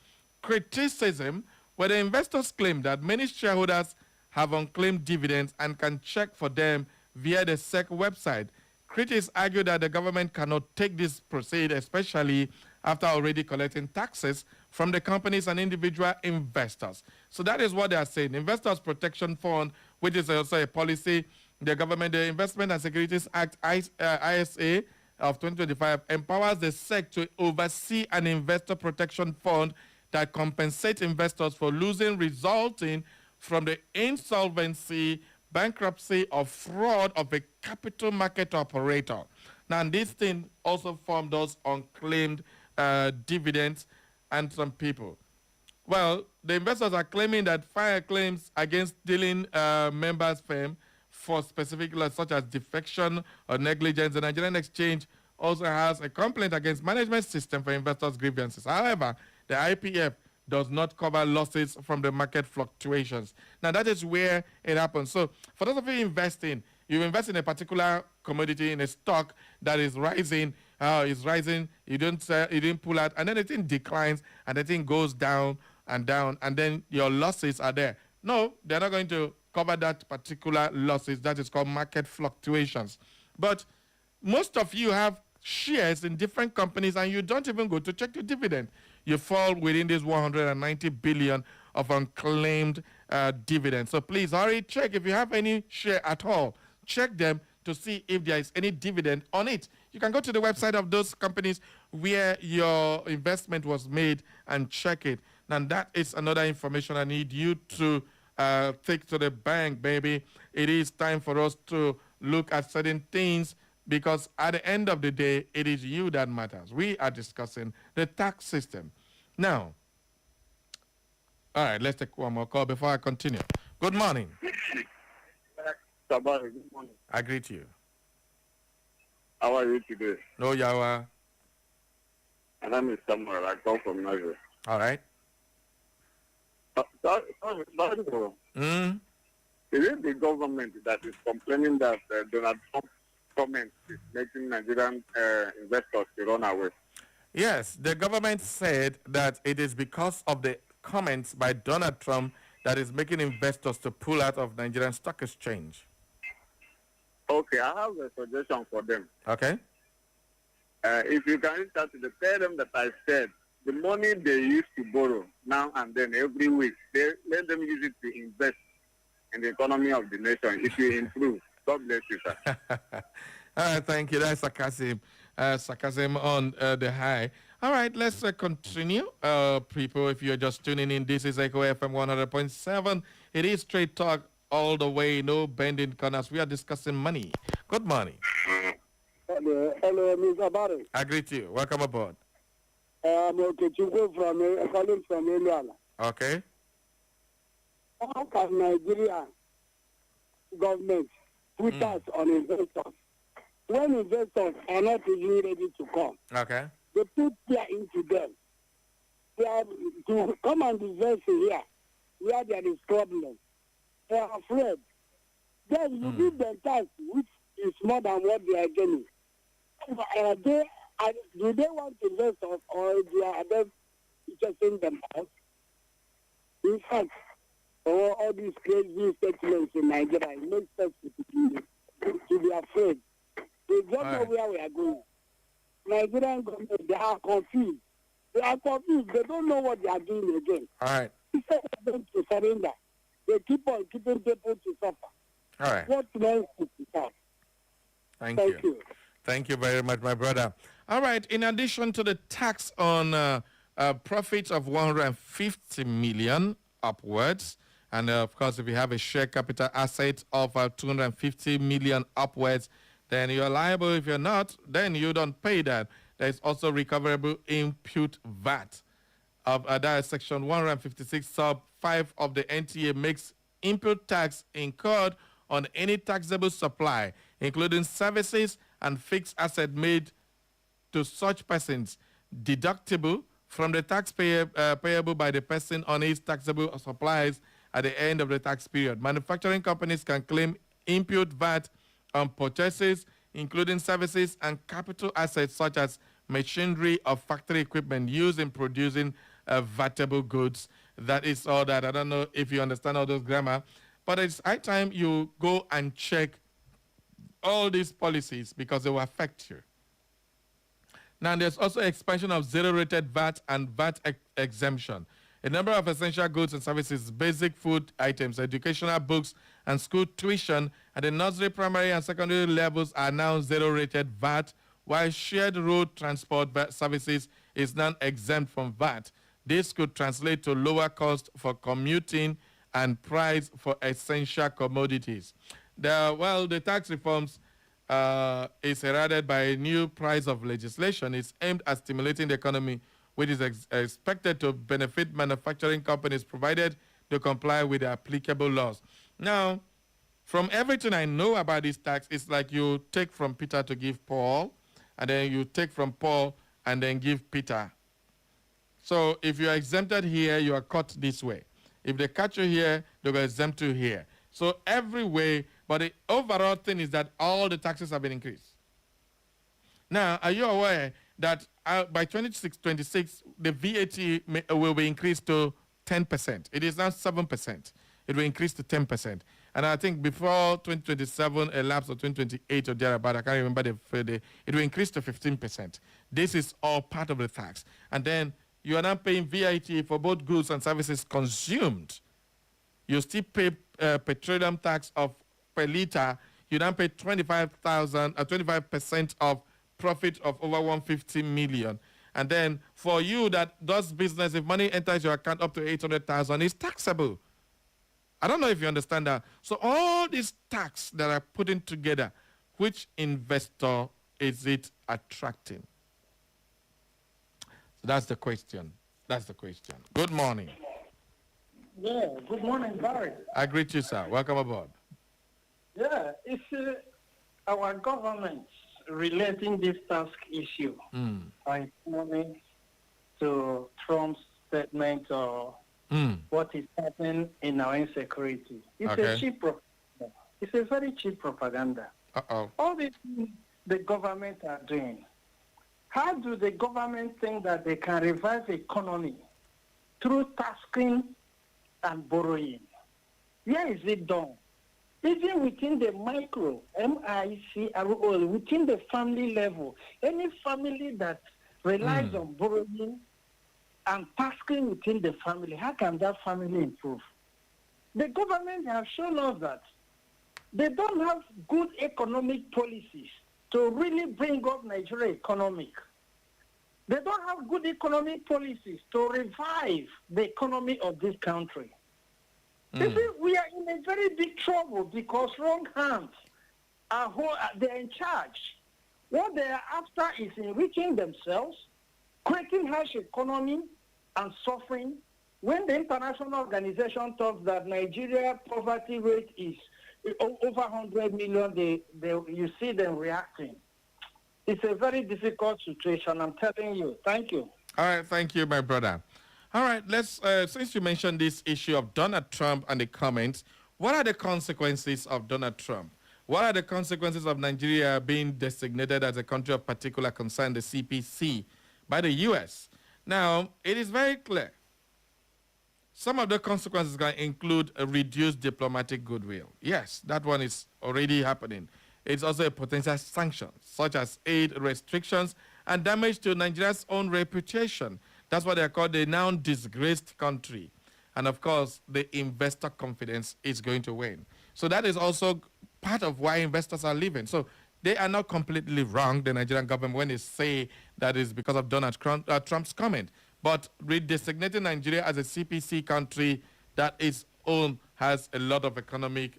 criticism, where the investors claim that many shareholders have unclaimed dividends and can check for them via the SEC website. Critics argue that the government cannot take this proceed, especially after already collecting taxes from the companies and individual investors. So that is what they are saying. Investors Protection Fund, which is also a policy, the government, the Investment and Securities Act, ISA, of 2025 empowers the SEC to oversee an investor protection fund that compensates investors for losing resulting from the insolvency, bankruptcy, or fraud of a capital market operator. Now, this thing also formed those unclaimed dividends and some people. Well, the investors are claiming that fire claims against dealing members' firm for specific laws such as defection or negligence. The Nigerian Exchange also has a complaint against management system for investors' grievances. However, the IPF does not cover losses from the market fluctuations. Now, that is where it happens. So, for those of you investing, you invest in a particular commodity, in a stock that is rising, you didn't pull out, and then the thing declines, and the thing goes down, and then your losses are there. No, they're not going to cover that particular losses. That is called market fluctuations. But most of you have shares in different companies, and you don't even go to check your dividend. You fall within this 190 billion of unclaimed dividends. So please hurry, check if you have any share at all. Check them to see if there is any dividend on it. You can go to the website of those companies where your investment was made and check it. Now, that is another information I need you to take to the bank, baby. It is time for us to look at certain things because at the end of the day, it is you that matters. We are discussing the tax system. Now, all right, let's take one more call before I continue. Good morning. Good morning. I greet you. How are you today? No, Yawa. My name is Samuel. I come from Nigeria. All right. Is it the government that is complaining that Donald Trump's comment is making Nigerian investors to run away? Yes, the government said that it is because of the comments by Donald Trump that is making investors to pull out of Nigerian stock exchange. Okay, I have a suggestion for them. Okay. If you can start to tell them that I said the money they used to borrow now and then every week, let them use it to invest in the economy of the nation. It will improve. God bless you, sir. Thank you. That's sarcasm. Sarcasm on the high. All right, let's continue. People, if you're just tuning in, this is Echo FM 100.7. It is straight talk all the way, no bending corners. We are discussing money. Good morning. Hello, Mr. Barry. I greet you. Welcome aboard. I'm Okechukwu calling from Eliana. Okay. How can Nigeria government put us on investors when investors are not even ready to come? Okay. They put fear into them. They are to come and invest here where there is problem. They are afraid. Then you give them tax which is more than what they are getting. Do they want investors or are they interested themselves? In fact, all these crazy statements in Nigeria, it makes sense to be afraid. They don't know where we are going. Nigerian government, they are confused. They are confused. They don't know what they are doing again. All right. Instead of them to surrender, they keep on keeping people to suffer. All right. What else is that? Thank you. Thank you very much, my brother. All right. In addition to the tax on profits of 150 million upwards, and of course, if you have a share capital asset of 250 million upwards, then you're liable. If you're not, then you don't pay that. There's also recoverable input VAT. That is section 156 sub 5 of the NTA makes input tax incurred on any taxable supply, including services and fixed asset made to such persons, deductible from the tax payable by the person on his taxable supplies at the end of the tax period. Manufacturing companies can claim input VAT on purchases, including services and capital assets such as machinery or factory equipment used in producing vatable goods. That is all that. I don't know if you understand all those grammar, but it's high time you go and check all these policies because they will affect you. Now, there's also expansion of zero-rated VAT and VAT exemption. A number of essential goods and services, basic food items, educational books, and school tuition at the nursery, primary, and secondary levels are now zero-rated VAT, while shared road transport services is now exempt from VAT. This could translate to lower cost for commuting and price for essential commodities. The tax reforms is heralded by a new price of legislation. It's aimed at stimulating the economy, which is expected to benefit manufacturing companies provided they comply with the applicable laws. Now, from everything I know about this tax, it's like you take from Peter to give Paul, and then you take from Paul and then give Peter. So if you're exempted here, you are caught this way. If they catch you here, they will exempt you here. So every way, but the overall thing is that all the taxes have been increased. Now, are you aware that by 2026, the VAT will be increased to 10%. It is now 7%. It will increase to 10%. And I think before 2027, a lapse of 2028 or thereabout, I can't remember it will increase to 15%. This is all part of the tax. And then you are now paying VAT for both goods and services consumed. You still pay petroleum tax of per liter. You now pay 25% of profit of over 150 million. And then for you that does business, if money enters your account up to 800,000, it's taxable. I don't know if you understand that. So all these tax that are putting together, which investor is it attracting? So that's the question. That's the question. Good morning. Yeah, good morning, Barry. I greet you, sir. Welcome aboard. Yeah, it's our government relating this task issue by moving to Trump's statement or what is happening in our insecurity. It's a cheap propaganda. It's a very cheap propaganda. All these things the government are doing. How do the government think that they can revive the economy through tasking and borrowing? Where is it done? Even within the micro, MICRO, within the family level, any family that relies on borrowing and tasking within the family, how can that family improve? The government has shown us that they don't have good economic policies to really bring up Nigeria economic. They don't have good economic policies to revive the economy of this country. You see, we are in a very big trouble because wrong hands they're in charge. What they are after is enriching themselves, creating harsh economy and suffering. When the international organization talks that Nigeria poverty rate is over 100 million, you see them reacting. It's a very difficult situation, I'm telling you. Thank you. All right, thank you, my brother. All right, let's, since you mentioned this issue of Donald Trump and the comments, what are the consequences of Donald Trump? What are the consequences of Nigeria being designated as a country of particular concern, the CPC, by the U.S.? Now, it is very clear. Some of the consequences can include a reduced diplomatic goodwill. Yes, that one is already happening. It's also a potential sanction, such as aid restrictions and damage to Nigeria's own reputation. That's what they are called the now disgraced country. And of course, the investor confidence is going to wane. So that is also part of why investors are leaving. So they are not completely wrong, the Nigerian government, when they say that is because of Donald Trump's comment. But redesignating Nigeria as a CPC country that its own has a lot of economic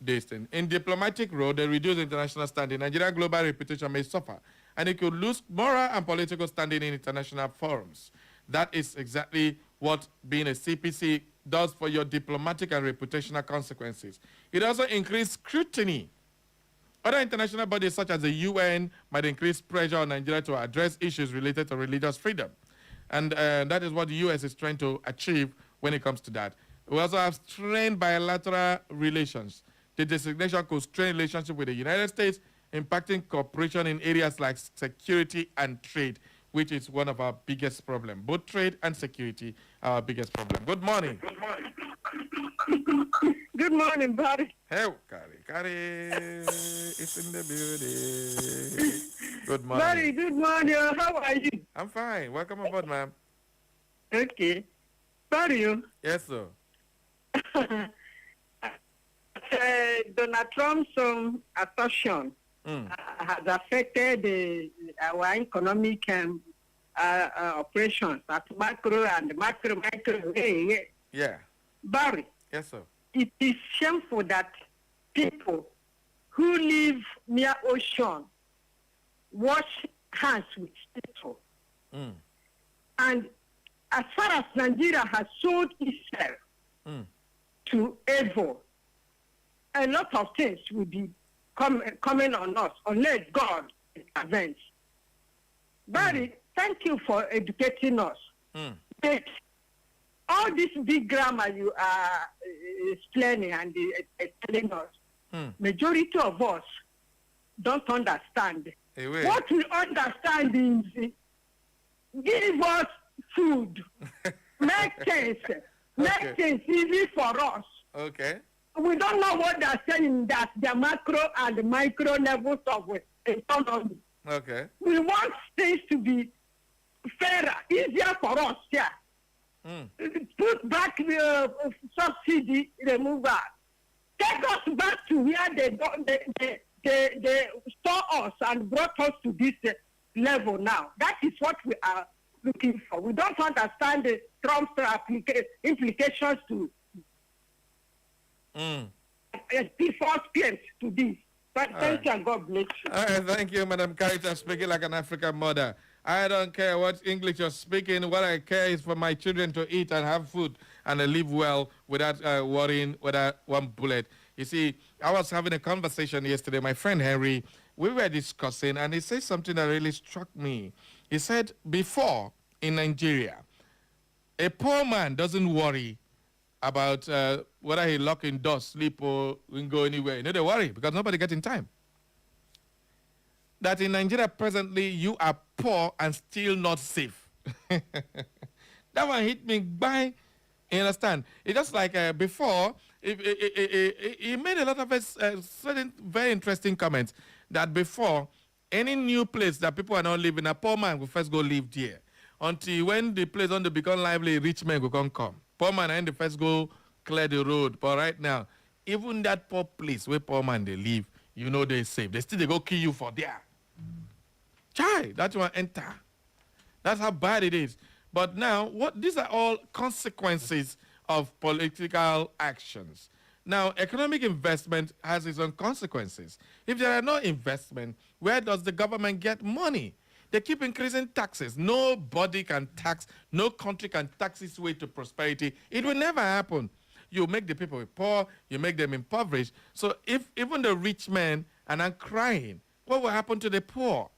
distance. In diplomatic role, they reduce international standing. Nigeria's global reputation may suffer, and it could lose moral and political standing in international forums. That is exactly what being a CPC does for your diplomatic and reputational consequences. It also increases scrutiny. Other international bodies such as the UN might increase pressure on Nigeria to address issues related to religious freedom. And that is what the U.S. is trying to achieve when it comes to that. We also have strained bilateral relations. The designation could strain relationship with the United States, impacting cooperation in areas like security and trade, which is one of our biggest problems. Both trade and security are our biggest problem. Good morning. Good morning. Good morning, buddy. Hey, Kari, it's in the building. Good morning. Buddy, good morning. How are you? I'm fine. Welcome aboard, ma'am. Okay. Buddy. Yes, sir. Donald Trump's assertion has affected our economic operations at macro and micro. Yeah. Barry. Yes, sir. It is shameful that people who live near ocean wash hands with people. And as far as Nigeria has sold itself to evil, a lot of things will be coming on us unless God intervenes. Barry, thank you for educating us. But all this big grammar you are explaining and telling us, majority of us don't understand. What we understand is give us food, make things easy for us. Okay. We don't know what they're saying, that the macro and the micro levels of economy. Okay. We want things to be fairer, easier for us, yeah. Put back the subsidy removal. Take us back to where they store us and brought us to this level now. That is what we are looking for. We don't understand the Trump's implications to before spent to this. Thank you and God bless you. All right, thank you, Madam Carita, speaking like an African mother. I don't care what English you're speaking. What I care is for my children to eat and have food and live well without worrying without one bullet. You see, I was having a conversation yesterday. My friend Henry, we were discussing, and he said something that really struck me. He said, before in Nigeria, a poor man doesn't worry about whether he lock in doors, sleep, or go anywhere. You know, they worry because nobody gets in time. That in Nigeria presently, you are poor and still not safe. That one hit me by, you understand? It's just like before, he made a lot of certain very interesting comments that before, any new place that people are not living, a poor man will first go live there. Until when the place on to become lively, rich men will come. Poor man and the first go clear the road. But right now, even that poor place where poor man they live, you know they're safe. They go kill you for there. Chai, that one enter. That's how bad it is. But now, these are all consequences of political actions. Now, economic investment has its own consequences. If there are no investment, where does the government get money? They keep increasing taxes. Nobody can tax, no country can tax its way to prosperity. It will never happen. You make the people poor, you make them impoverished. So if even the rich men are not crying, what will happen to the poor?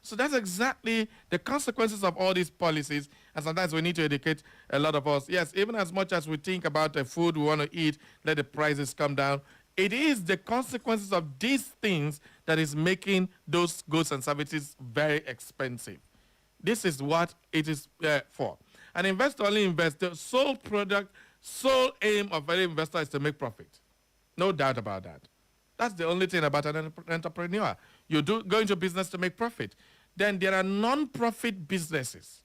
So that's exactly the consequences of all these policies. And sometimes we need to educate a lot of us. Yes, even as much as we think about the food we want to eat, let the prices come down. It is the consequences of these things that is making those goods and services very expensive. This is what it is for. An investor only invests. The sole aim of any investor is to make profit. No doubt about that. That's the only thing about an entrepreneur. You go into business to make profit. Then there are non-profit businesses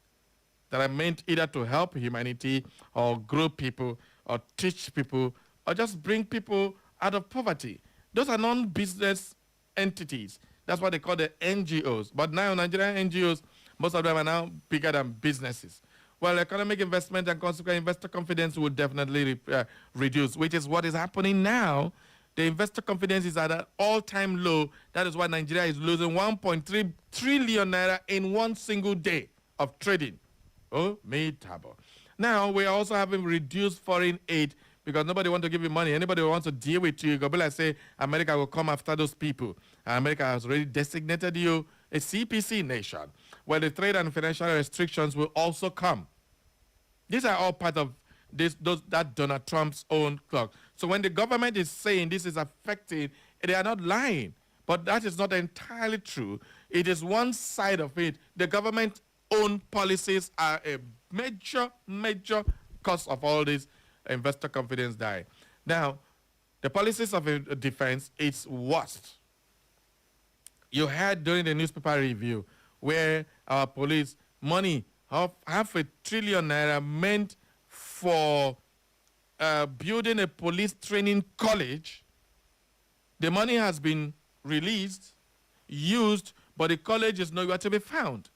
that are meant either to help humanity or grow people or teach people or just bring people out of poverty. Those are non-business entities. That's what they call the NGOs. But now Nigerian NGOs, most of them are now bigger than businesses. Well, economic investment and consequent investor confidence will definitely reduce, which is what is happening now. The investor confidence is at an all-time low. That is why Nigeria is losing 1.3 trillion naira in one single day of trading. Oh, me tabo. Now, we are also having reduced foreign aid because nobody wants to give you money. Anybody who wants to deal with you, go be like say, America will come after those people. America has already designated you a CPC nation, where the trade and financial restrictions will also come. These are all part of that Donald Trump's own clock. So when the government is saying this is affecting, they are not lying. But that is not entirely true. It is one side of it. The government's own policies are a major cause of all this investor confidence die. Now, the policies of defense, it's worst. You heard during the newspaper review where our police money of $500 billion naira meant for building a police training college. The money has been released, used, but the college is nowhere to be found.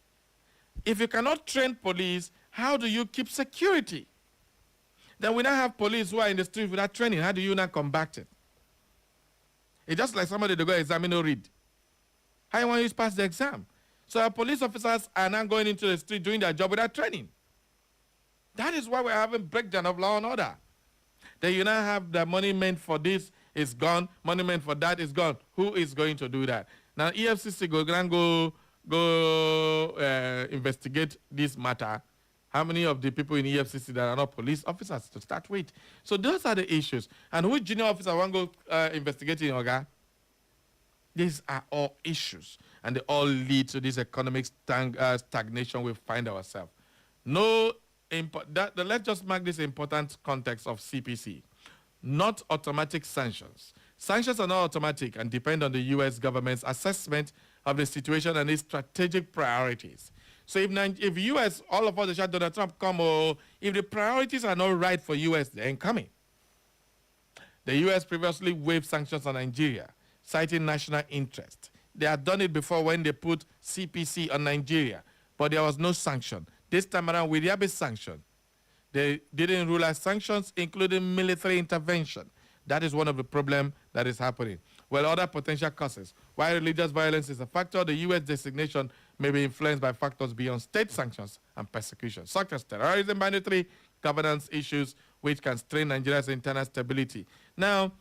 If you cannot train police, how do you keep security? Then we now have police who are in the street without training. How do you now combat it? It's just like somebody to go examine or read. How you want you to pass the exam? So our police officers are now going into the street doing their job without training. That is why we're having breakdown of law and order. Then you now have the money meant for this is gone, money meant for that is gone. Who is going to do that? Now EFCC go investigate this matter. How many of the people in EFCC that are not police officers to start with? So those are the issues. And which junior officer want to go investigating, Oga? These are all issues. And they all lead to this economic stagnation we find ourselves. Let's just mark this important context of CPC. Not automatic sanctions. Sanctions are not automatic and depend on the U.S. government's assessment of the situation and its strategic priorities. So if U.S., all of us, the shot Donald Trump come, or if the priorities are not right for U.S., they ain't coming. The U.S. previously waived sanctions on Nigeria, citing national interest. They had done it before when they put CPC on Nigeria, but there was no sanction. This time around, will there be sanction? They didn't rule out sanctions, including military intervention. That is one of the problems that is happening. Well, other potential causes. While religious violence is a factor, the U.S. designation may be influenced by factors beyond state sanctions and persecution, such as terrorism, banditry, governance issues, which can strain Nigeria's internal stability. Now,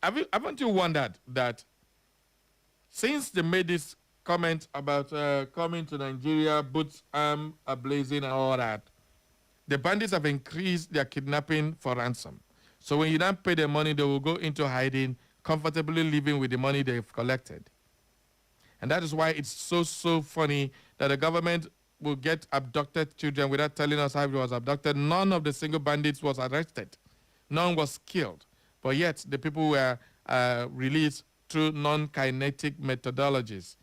haven't you wondered that since they made this comment about coming to Nigeria, boots ablazing and all that, the bandits have increased their kidnapping for ransom. So when you don't pay the money, they will go into hiding, comfortably living with the money they've collected. And that is why it's so funny that the government will get abducted children without telling us how it was abducted. None of the single bandits was arrested. None was killed. But yet the people were released through non-kinetic methodologies.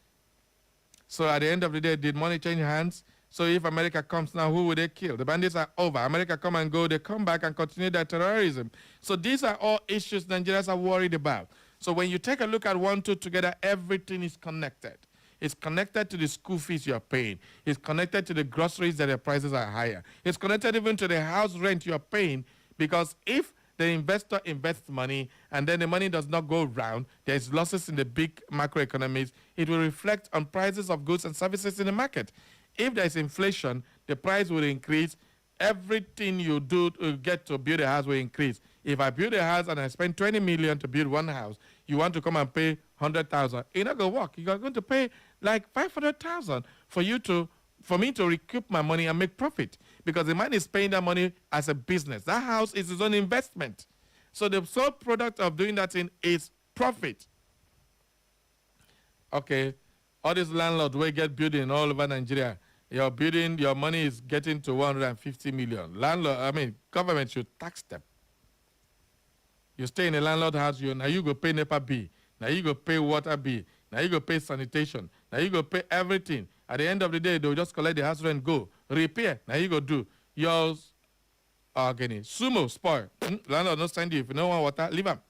So at the end of the day, did money change hands? So if America comes now, who will they kill? The bandits are over. America come and go. They come back and continue their terrorism. So these are all issues Nigerians are worried about. So when you take a look at 1, 2 together, everything is connected. It's connected to the school fees you're paying. It's connected to the groceries that the prices are higher. It's connected even to the house rent you're paying, because if the investor invests money and then the money does not go round, there's losses in the big macroeconomies. It will reflect on prices of goods and services in the market. If there's inflation, the price will increase. Everything you do to get to build a house will increase. If I build a house and I spend 20 million to build one house, you want to come and pay 100,000. It's not going to work. You're going to pay like 500,000 for me to recoup my money and make profit, because the man is paying that money as a business. That house is his own investment. So the sole product of doing that thing is profit. Okay, all these landlords will get building all over Nigeria. Your building, your money is getting to 150 million. Government should tax them. You stay in a landlord house, now you go pay NEPA bill, now you go pay water bill, now you go pay sanitation, now you go pay everything. At the end of the day, they'll just collect the house rent, go. Repair, now you go do. Yours are getting sumo, spoil. Landlord not send you. If you don't want water, leave them.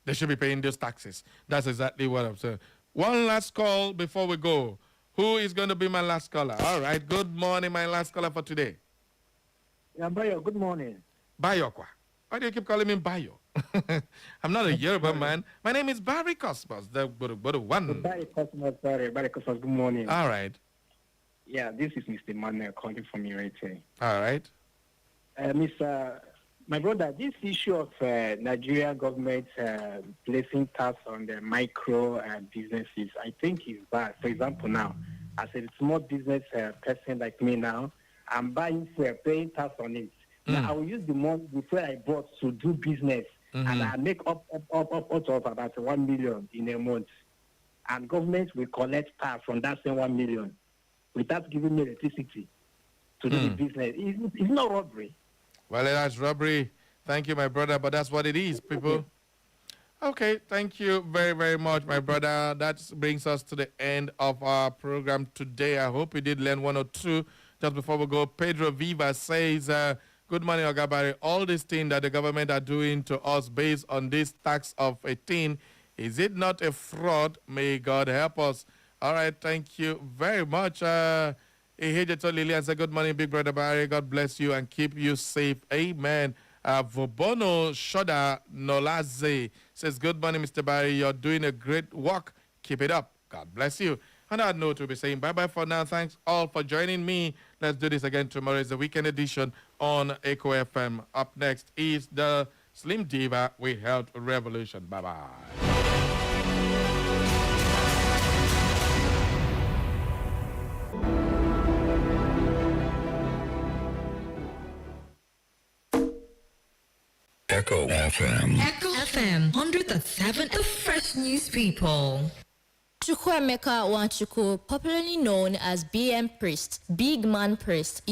They should be paying those taxes. That's exactly what I'm saying. One last call before we go. Who is going to be my last caller? All right, good morning, my last caller for today. Yeah, Bayo, good morning. Bayo, why do you keep calling me Bayo? I'm not a Yoruba man. My name is Barry Cosmos, the one. Barry Cosmos, good morning. All right. Yeah, this is Mr. Manuel calling from Irete. All right. My brother, this issue of Nigeria government placing tax on the micro businesses, I think is bad. For example, now, as a small business person like me now, I'm buying fuel, paying tax on it. Now, I will use the money before I bought to do business, and I make up of about 1 million in a month. And government will collect tax from that same 1 million without giving me electricity to do the business. It's not robbery. Well, that's robbery. Thank you, my brother, but that's what it is, people. Okay, thank you very, very much, my brother. That brings us to the end of our program today. I hope you did learn one or two. Just before we go, Pedro Viva says, good morning, Ogabari. All these things that the government are doing to us based on this tax of 18, is it not a fraud? May God help us. All right, thank you very much. Ehejeto Lilian said, good morning, Big Brother Barry. God bless you and keep you safe. Amen. Vobono Shoda Nolaze says, good morning, Mr. Barry. You're doing a great work. Keep it up. God bless you. On that note, we'll be saying bye-bye for now. Thanks all for joining me. Let's do this again tomorrow. It's the weekend edition on Echo FM. Up next is the Slim Diva We Health Revolution. Bye-bye. Echo FM. Echo FM 100.7, the fresh news people. Chukwuemeka Nwachukwu, popularly known as BM Priest, Big Man Priest,